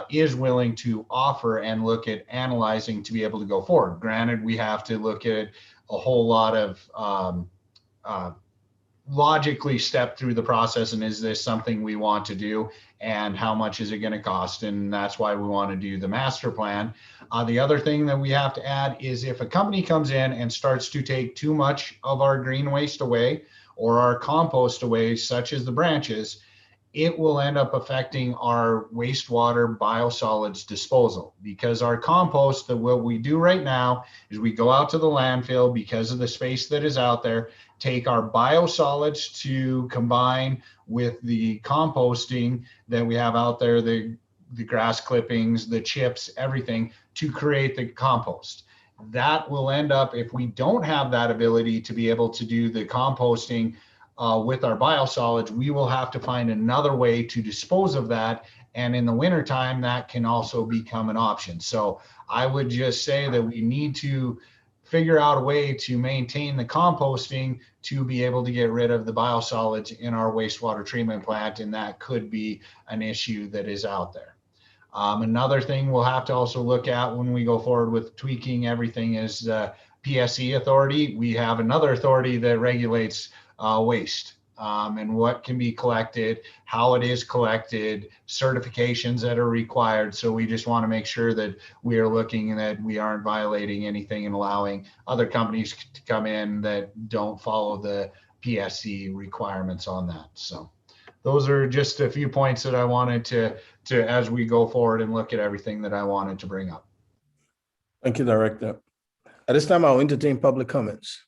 is willing to offer and look at analyzing to be able to go forward. Granted, we have to look at a whole lot of logically step through the process, and is this something we want to do, and how much is it going to cost, and that's why we want to do the master plan. The other thing that we have to add is if a company comes in and starts to take too much of our green waste away or our compost away, such as the branches, it will end up affecting our wastewater biosolids disposal, because our compost, that what we do right now is we go out to the landfill because of the space that is out there, take our biosolids to combine with the composting that we have out there, the grass clippings, the chips, everything, to create the compost. That will end up, if we don't have that ability to be able to do the composting with our biosolids, we will have to find another way to dispose of that. And in the wintertime, that can also become an option. So I would just say that we need to figure out a way to maintain the composting to be able to get rid of the biosolids in our wastewater treatment plant. And that could be an issue that is out there. Another thing we'll have to also look at when we go forward with tweaking everything is PSE authority. We have another authority that regulates waste and what can be collected, how it is collected, certifications that are required. So we just want to make sure that we are looking and that we aren't violating anything and allowing other companies to come in that don't follow the PSE requirements on that. So those are just a few points that I wanted to as we go forward and look at everything that I wanted to bring up. Thank you, Director. At this time, I'll entertain public comments.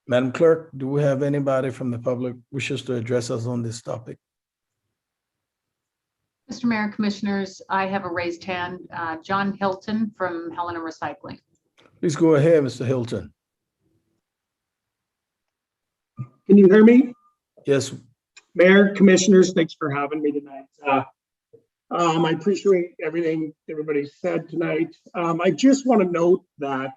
Madam Clerk, do we have anybody from the public wishes to address us on this topic? Mr. Mayor and Commissioners, I have a raised hand. John Hilton from Helena Recycling. Please go ahead, Mr. Hilton. Can you hear me? Yes. Mayor, Commissioners, thanks for having me tonight. I appreciate everything everybody said tonight. I just want to note that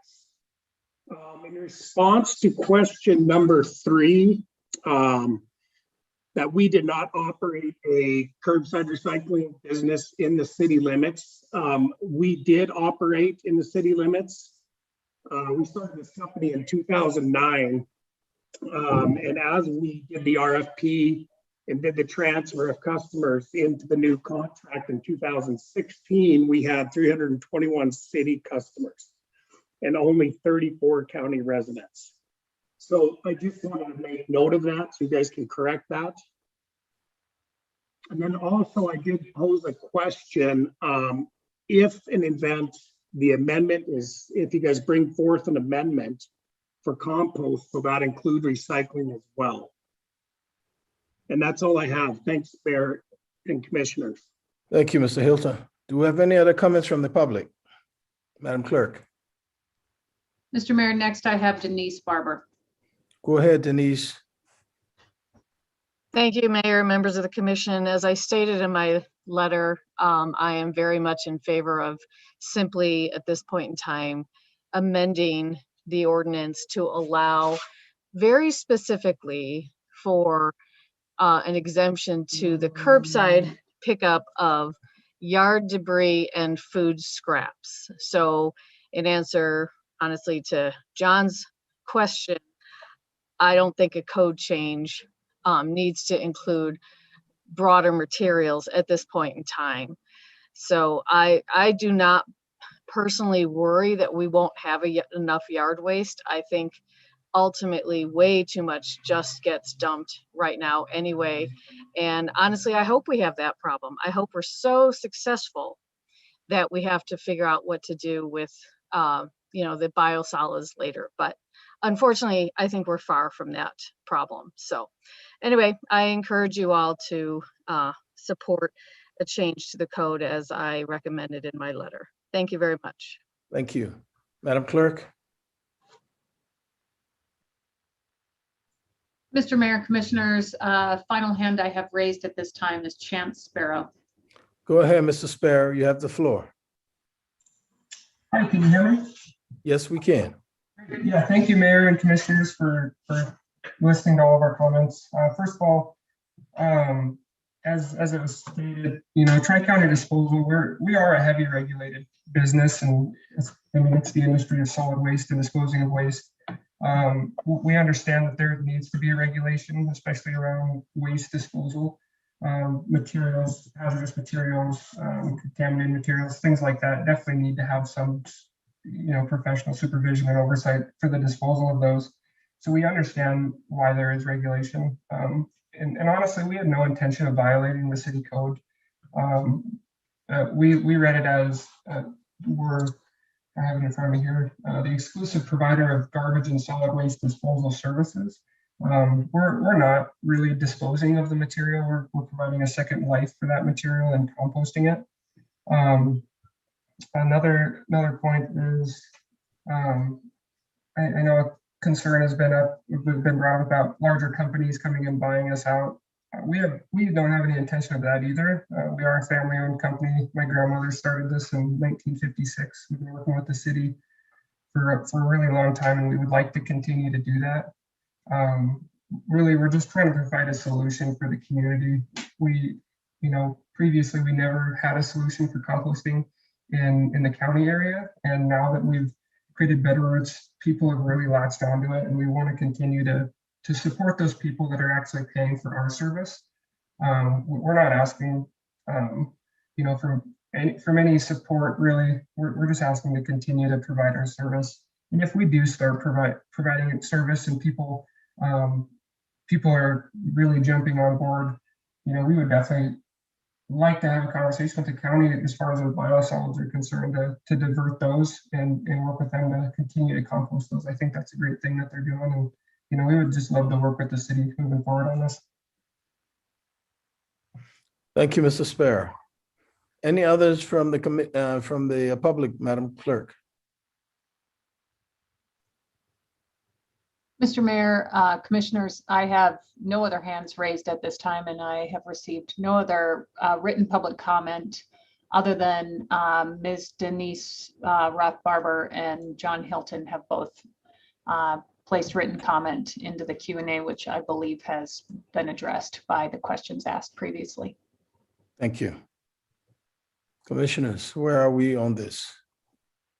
in response to question number 3, that we did not operate a curbside recycling business in the city limits. We did operate in the city limits. We started this company in 2009. And as we did the RFP and did the transfer of customers into the new contract in 2016, we had 321 city customers and only 34 county residents. So I just wanted to make note of that so you guys can correct that. And then also I did pose a question, if an event, the amendment is, if you guys bring forth an amendment for compost, will that include recycling as well? And that's all I have. Thanks, Mayor and Commissioners. Thank you, Mr. Hilton. Do we have any other comments from the public? Madam Clerk. Mr. Mayor, next I have Denise Barber. Go ahead, Denise. Thank you, Mayor, members of the commission. As I stated in my letter, I am very much in favor of simply at this point in time amending the ordinance to allow very specifically for an exemption to the curbside pickup of yard debris and food scraps. So in answer, honestly, to John's question, I don't think a code change needs to include broader materials at this point in time. So I do not personally worry that we won't have enough yard waste. I think ultimately way too much just gets dumped right now anyway. And honestly, I hope we have that problem. I hope we're so successful that we have to figure out what to do with the biosolids later. But unfortunately, I think we're far from that problem. So anyway, I encourage you all to support a change to the code as I recommended in my letter. Thank you very much. Thank you. Madam Clerk. Mr. Mayor, Commissioners, final hand I have raised at this time is Chance Sparrow. Go ahead, Mr. Sparrow. You have the floor. Hi, can you hear me? Yes, we can. Yeah, thank you, Mayor and Commissioners, for listening to all of our comments. First of all, as it was stated, Tri-County Disposal, we are a heavy regulated business, and it's the industry of solid waste and disposing of waste. We understand that there needs to be a regulation, especially around waste disposal, materials, hazardous materials, contaminated materials, things like that. Definitely need to have some, professional supervision and oversight for the disposal of those. So we understand why there is regulation. And honestly, we had no intention of violating the city code. We read it as I have it in front of me here, the exclusive provider of garbage and solid waste disposal services. We're not really disposing of the material. We're providing a second life for that material and composting it. Another point is, I know a concern has been brought up about larger companies coming and buying us out. We don't have any intention of that either. We are a family-owned company. My grandmother started this in 1956. We've been working with the city for a really long time, and we would like to continue to do that. Really, we're just trying to provide a solution for the community. Previously we never had a solution for composting in the county area, and now that we've created better routes, people have really latched onto it, and we want to continue to support those people that are actually paying for our service. We're not asking, from any support, really. We're just asking to continue to provide our service. And if we do start providing service and people are really jumping on board, we would definitely like to have a conversation with the county as far as the biosolids are concerned to divert those and work with them to continue to compost those. I think that's a great thing that they're doing, and we would just love to work with the city moving forward on this. Thank you, Mr. Sparrow. Any others from the public, Madam Clerk? Mr. Mayor, Commissioners, I have no other hands raised at this time, and I have received no other written public comment other than Ms. Denise Rothbarber and John Hilton have both placed written comment into the Q&A, which I believe has been addressed by the questions asked previously. Thank you. Commissioners, where are we on this?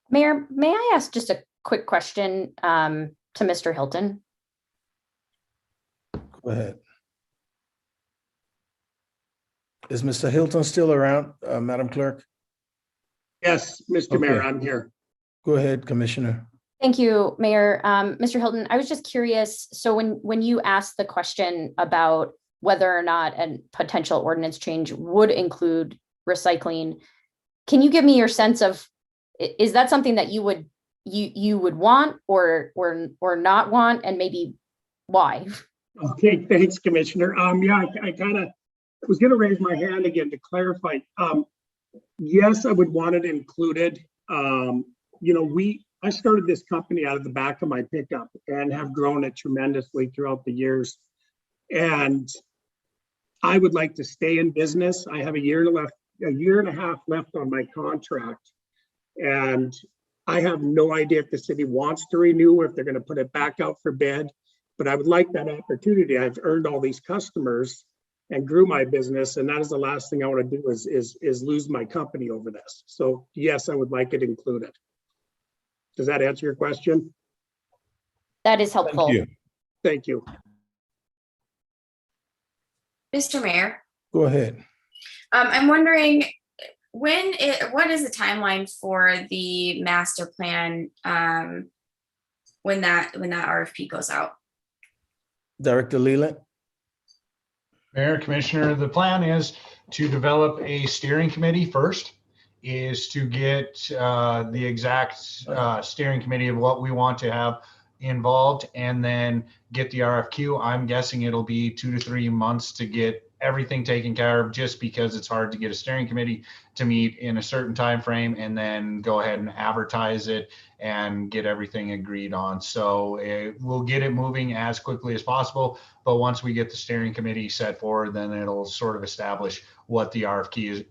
Mayor, may I ask just a quick question to Mr. Hilton? Go ahead. Is Mr. Hilton still around, Madam Clerk? Yes, Mr. Mayor, I'm here. Go ahead, Commissioner. Thank you, Mayor. Mr. Hilton, I was just curious. So when you asked the question about whether or not a potential ordinance change would include recycling, can you give me your sense of, is that something that you would want or not want, and maybe why? Okay, thanks, Commissioner. Yeah, I kind of was going to raise my hand again to clarify. Yes, I would want it included. I started this company out of the back of my pickup and have grown it tremendously throughout the years. And I would like to stay in business. I have a year and a half left on my contract. And I have no idea if the city wants to renew or if they're going to put it back out for bid, but I would like that opportunity. I've earned all these customers and grew my business, and that is the last thing I want to do is lose my company over this. So yes, I would like it included. Does that answer your question? That is helpful. Thank you. Thank you. Mr. Mayor. Go ahead. I'm wondering what is the timeline for the master plan when that RFP goes out? Director Leland. Mayor, Commissioner, the plan is to develop a steering committee first, is to get the exact steering committee of what we want to have involved, and then get the RFQ. I'm guessing it'll be 2 to 3 months to get everything taken care of, just because it's hard to get a steering committee to meet in a certain time frame and then go ahead and advertise it and get everything agreed on. So we'll get it moving as quickly as possible, but once we get the steering committee set forward, then it'll sort of establish what the RFQ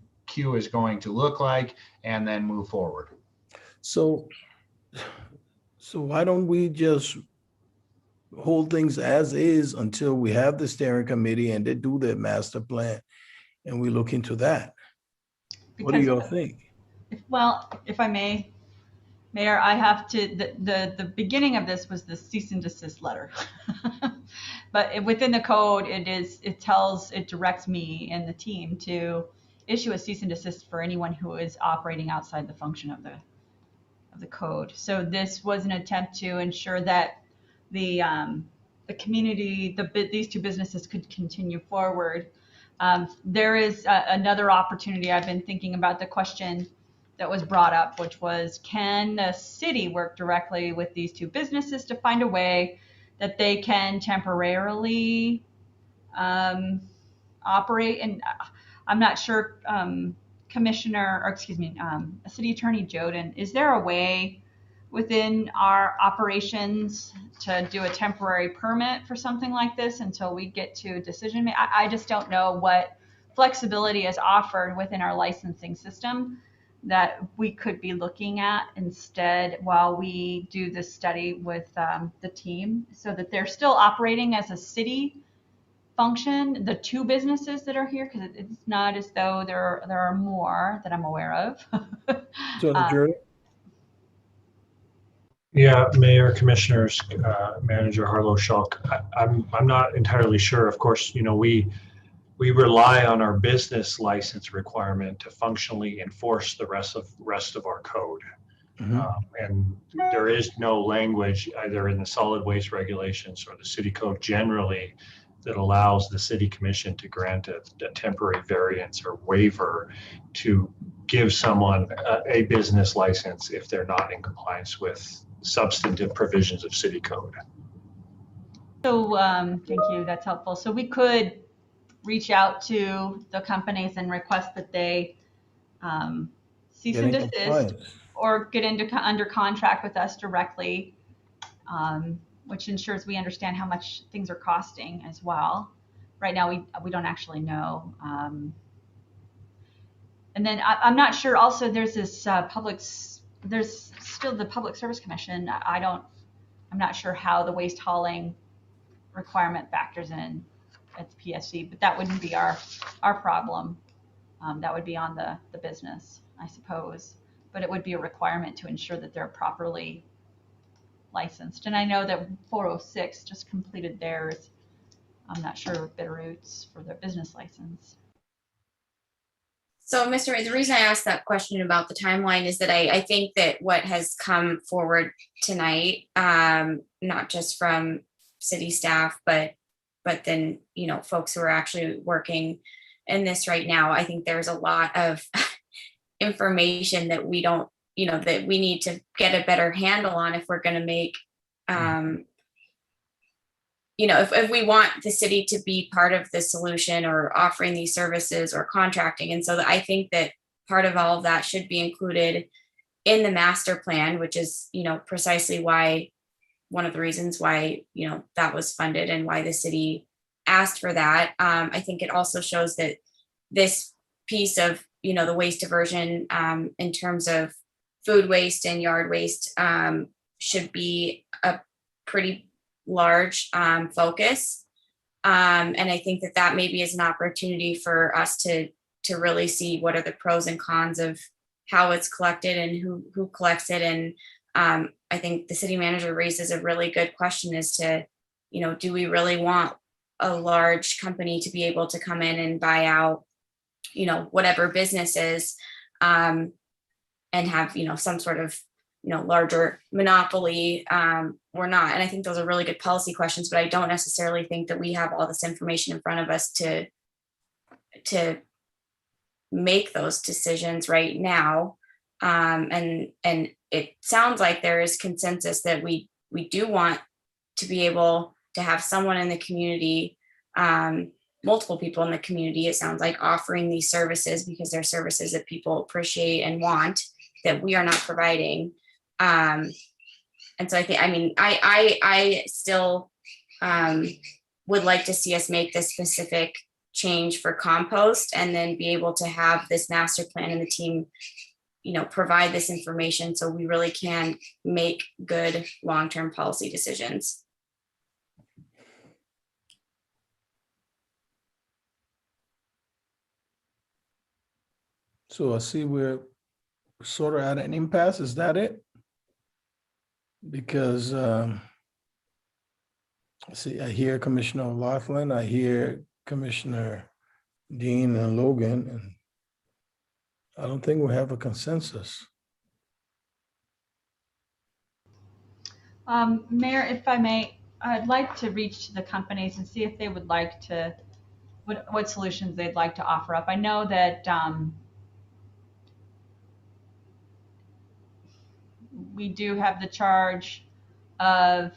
is going to look like and then move forward. So So why don't we just hold things as is until we have the steering committee and they do their master plan and we look into that? What do Because- y'all think? Well, if I may, Mayor, I have to, the beginning of this was the cease and desist letter. But within the code, it directs me and the team to issue a cease and desist for anyone who is operating outside the function of the code. So this was an attempt to ensure that the community, these two businesses could continue forward. There is another opportunity. I've been thinking about the question that was brought up, which was, can the city work directly with these two businesses to find a way that they can temporarily operate? And I'm not sure, City Attorney Joden, is there a way within our operations to do a temporary permit for something like this until we get to a decision? I just don't know what flexibility is offered within our licensing system that we could be looking at instead while we do this study with the team, so that they're still operating as a city function, the two businesses that are here, because it's not as though there are more that I'm aware of. So the jury? Yeah, Mayor, Commissioners, Manager Harlow Schulk, I'm not entirely sure. Of course, you know, we rely on our business license requirement to functionally enforce the rest of our code. And there is no language either in the solid waste regulations or the city code generally that allows the city commission to grant a temporary variance or waiver to give someone a business license if they're not in compliance with substantive provisions of city code. So thank you, that's helpful. So we could reach out to the companies and request that they cease and desist or get under contract with us directly, which ensures we understand how much things are costing as well. Right now, we don't actually know. And then I'm not sure. Also, there's this there's still the Public Service Commission. I'm not sure how the waste hauling requirement factors in at the PSC, but that wouldn't be our problem. That would be on the business, I suppose. But it would be a requirement to ensure that they're properly licensed. And I know that 406 just completed theirs. I'm not sure of Bitterroots for their business license. So, Mr. Ray, the reason I asked that question about the timeline is that I think that what has come forward tonight, not just from city staff, but then, you know, folks who are actually working in this right now, I think there's a lot of information that we don't, you know, that we need to get a better handle on if we're going to make, you know, if we want the city to be part of the solution or offering these services or contracting. And so I think that part of all of that should be included in the master plan, which is, you know, precisely why, one of the reasons why, you know, that was funded and why the city asked for that. I think it also shows that this piece of, you know, the waste diversion in terms of food waste and yard waste should be a pretty large focus. And I think that maybe is an opportunity for us to really see what are the pros and cons of how it's collected and who collects it. And I think the city manager raises a really good question as to, you know, do we really want a large company to be able to come in and buy out, you know, whatever businesses and have, you know, some sort of, you know, larger monopoly or not? And I think those are really good policy questions, but I don't necessarily think that we have all this information in front of us to make those decisions right now. And it sounds like there is consensus that we do want to be able to have someone in the community, multiple people in the community, it sounds like, offering these services because they're services that people appreciate and want that we are not providing. And so I think, I mean, I still would like to see us make this specific change for compost and then be able to have this master plan and the team, provide this information so we really can make good long-term policy decisions. So I see we're sort of at an impasse. Is that it? Because see, I hear Commissioner Laughlin, I hear Commissioner Dean and Logan, and I don't think we have a consensus. Mayor, if I may, I'd like to reach to the companies and see if they would like to, what solutions they'd like to offer up. I know that we do have the charge of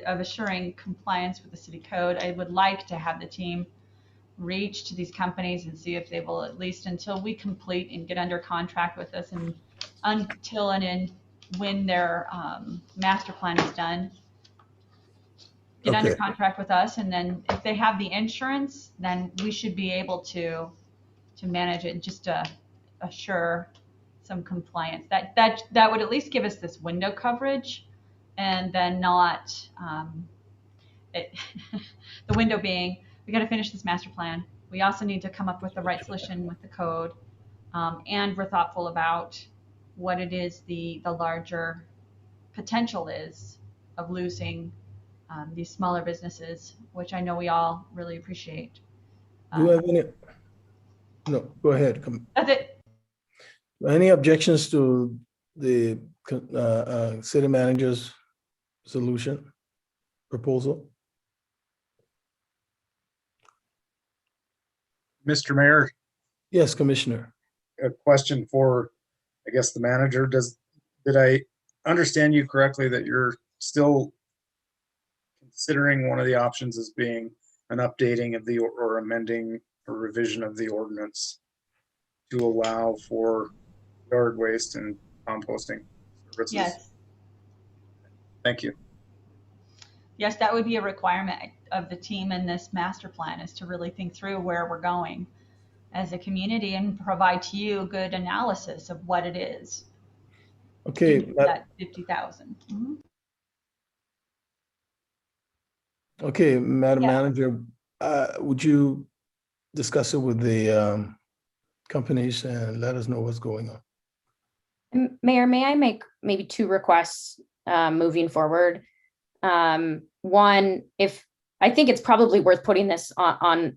assuring compliance with the city code. I would like to have the team reach to these companies and see if they will, at least until we complete and get under contract with us, and until and in when their master plan is done, get under contract with us, and then if they have the insurance, then we should be able to manage it, just to assure some compliance. That would at least give us this window coverage, and then not the window being, we got to finish this master plan. We also need to come up with the right solution with the code, and we're thoughtful about what it is the larger potential is of losing these smaller businesses, which I know we all really appreciate. Do you have any? No, go ahead. That's it. Any objections to the city manager's solution proposal? Mr. Mayor, Yes, Commissioner. a question for, I guess, the manager. Did I understand you correctly that you're still considering one of the options as being an updating of the or amending or revision of the ordinance to allow for yard waste and composting services? Yes. Thank you. Yes, that would be a requirement of the team in this master plan, is to really think through where we're going as a community and provide to you good analysis of what it is. Okay. That 50,000. Mm-hmm. Okay, Madam Yeah. Manager, would you discuss it with the companies and let us know what's going on? Mayor, may I make maybe two requests moving forward? One, if I think it's probably worth putting this on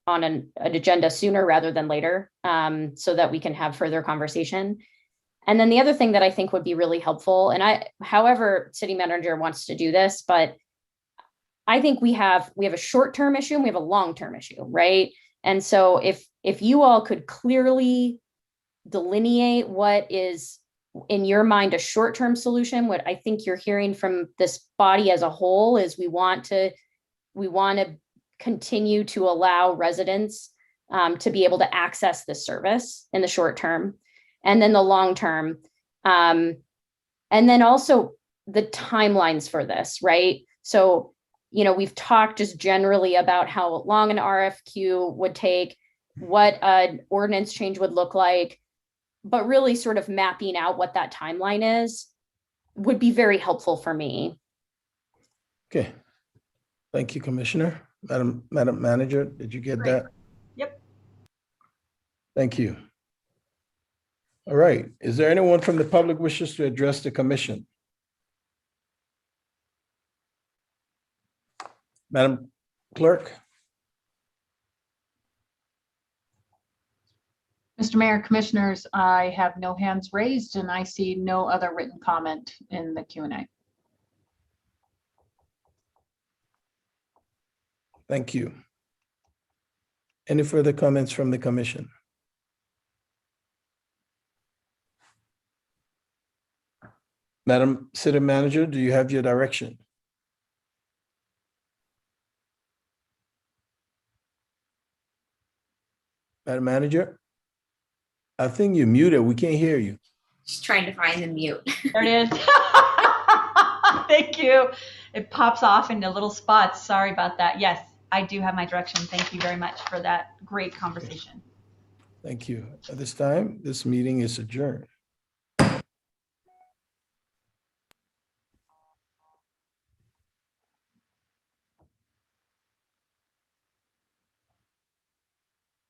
an agenda sooner rather than later, so that we can have further conversation. And then the other thing that I think would be really helpful, and however city manager wants to do this, but I think we have a short-term issue and we have a long-term issue, right? And so if you all could clearly delineate what is in your mind a short-term solution, what I think you're hearing from this body as a whole is we want to continue to allow residents to be able to access this service in the short term, and then the long term, and then also the timelines for this, right? So, we've talked just generally about how long an RFQ would take, what an ordinance change would look like, but really sort of mapping out what that timeline is would be very helpful for me. Okay. Thank you, Commissioner. Madam Manager, did you get that? Yep. Thank you. All right. Is there anyone from the public wishes to address the commission? Madam Clerk? Mr. Mayor, Commissioners, I have no hands raised and I see no other written comment in the Q&A. Thank you. Any further comments from the commission? Madam City Manager, do you have your direction? Madam Manager? I think you're muted. We can't hear you. Just trying to find the mute. There it is. Thank you. It pops off into little spots. Sorry about that. Yes, I do have my direction. Thank you very much for that great conversation. Thank you. At this time, this meeting is adjourned.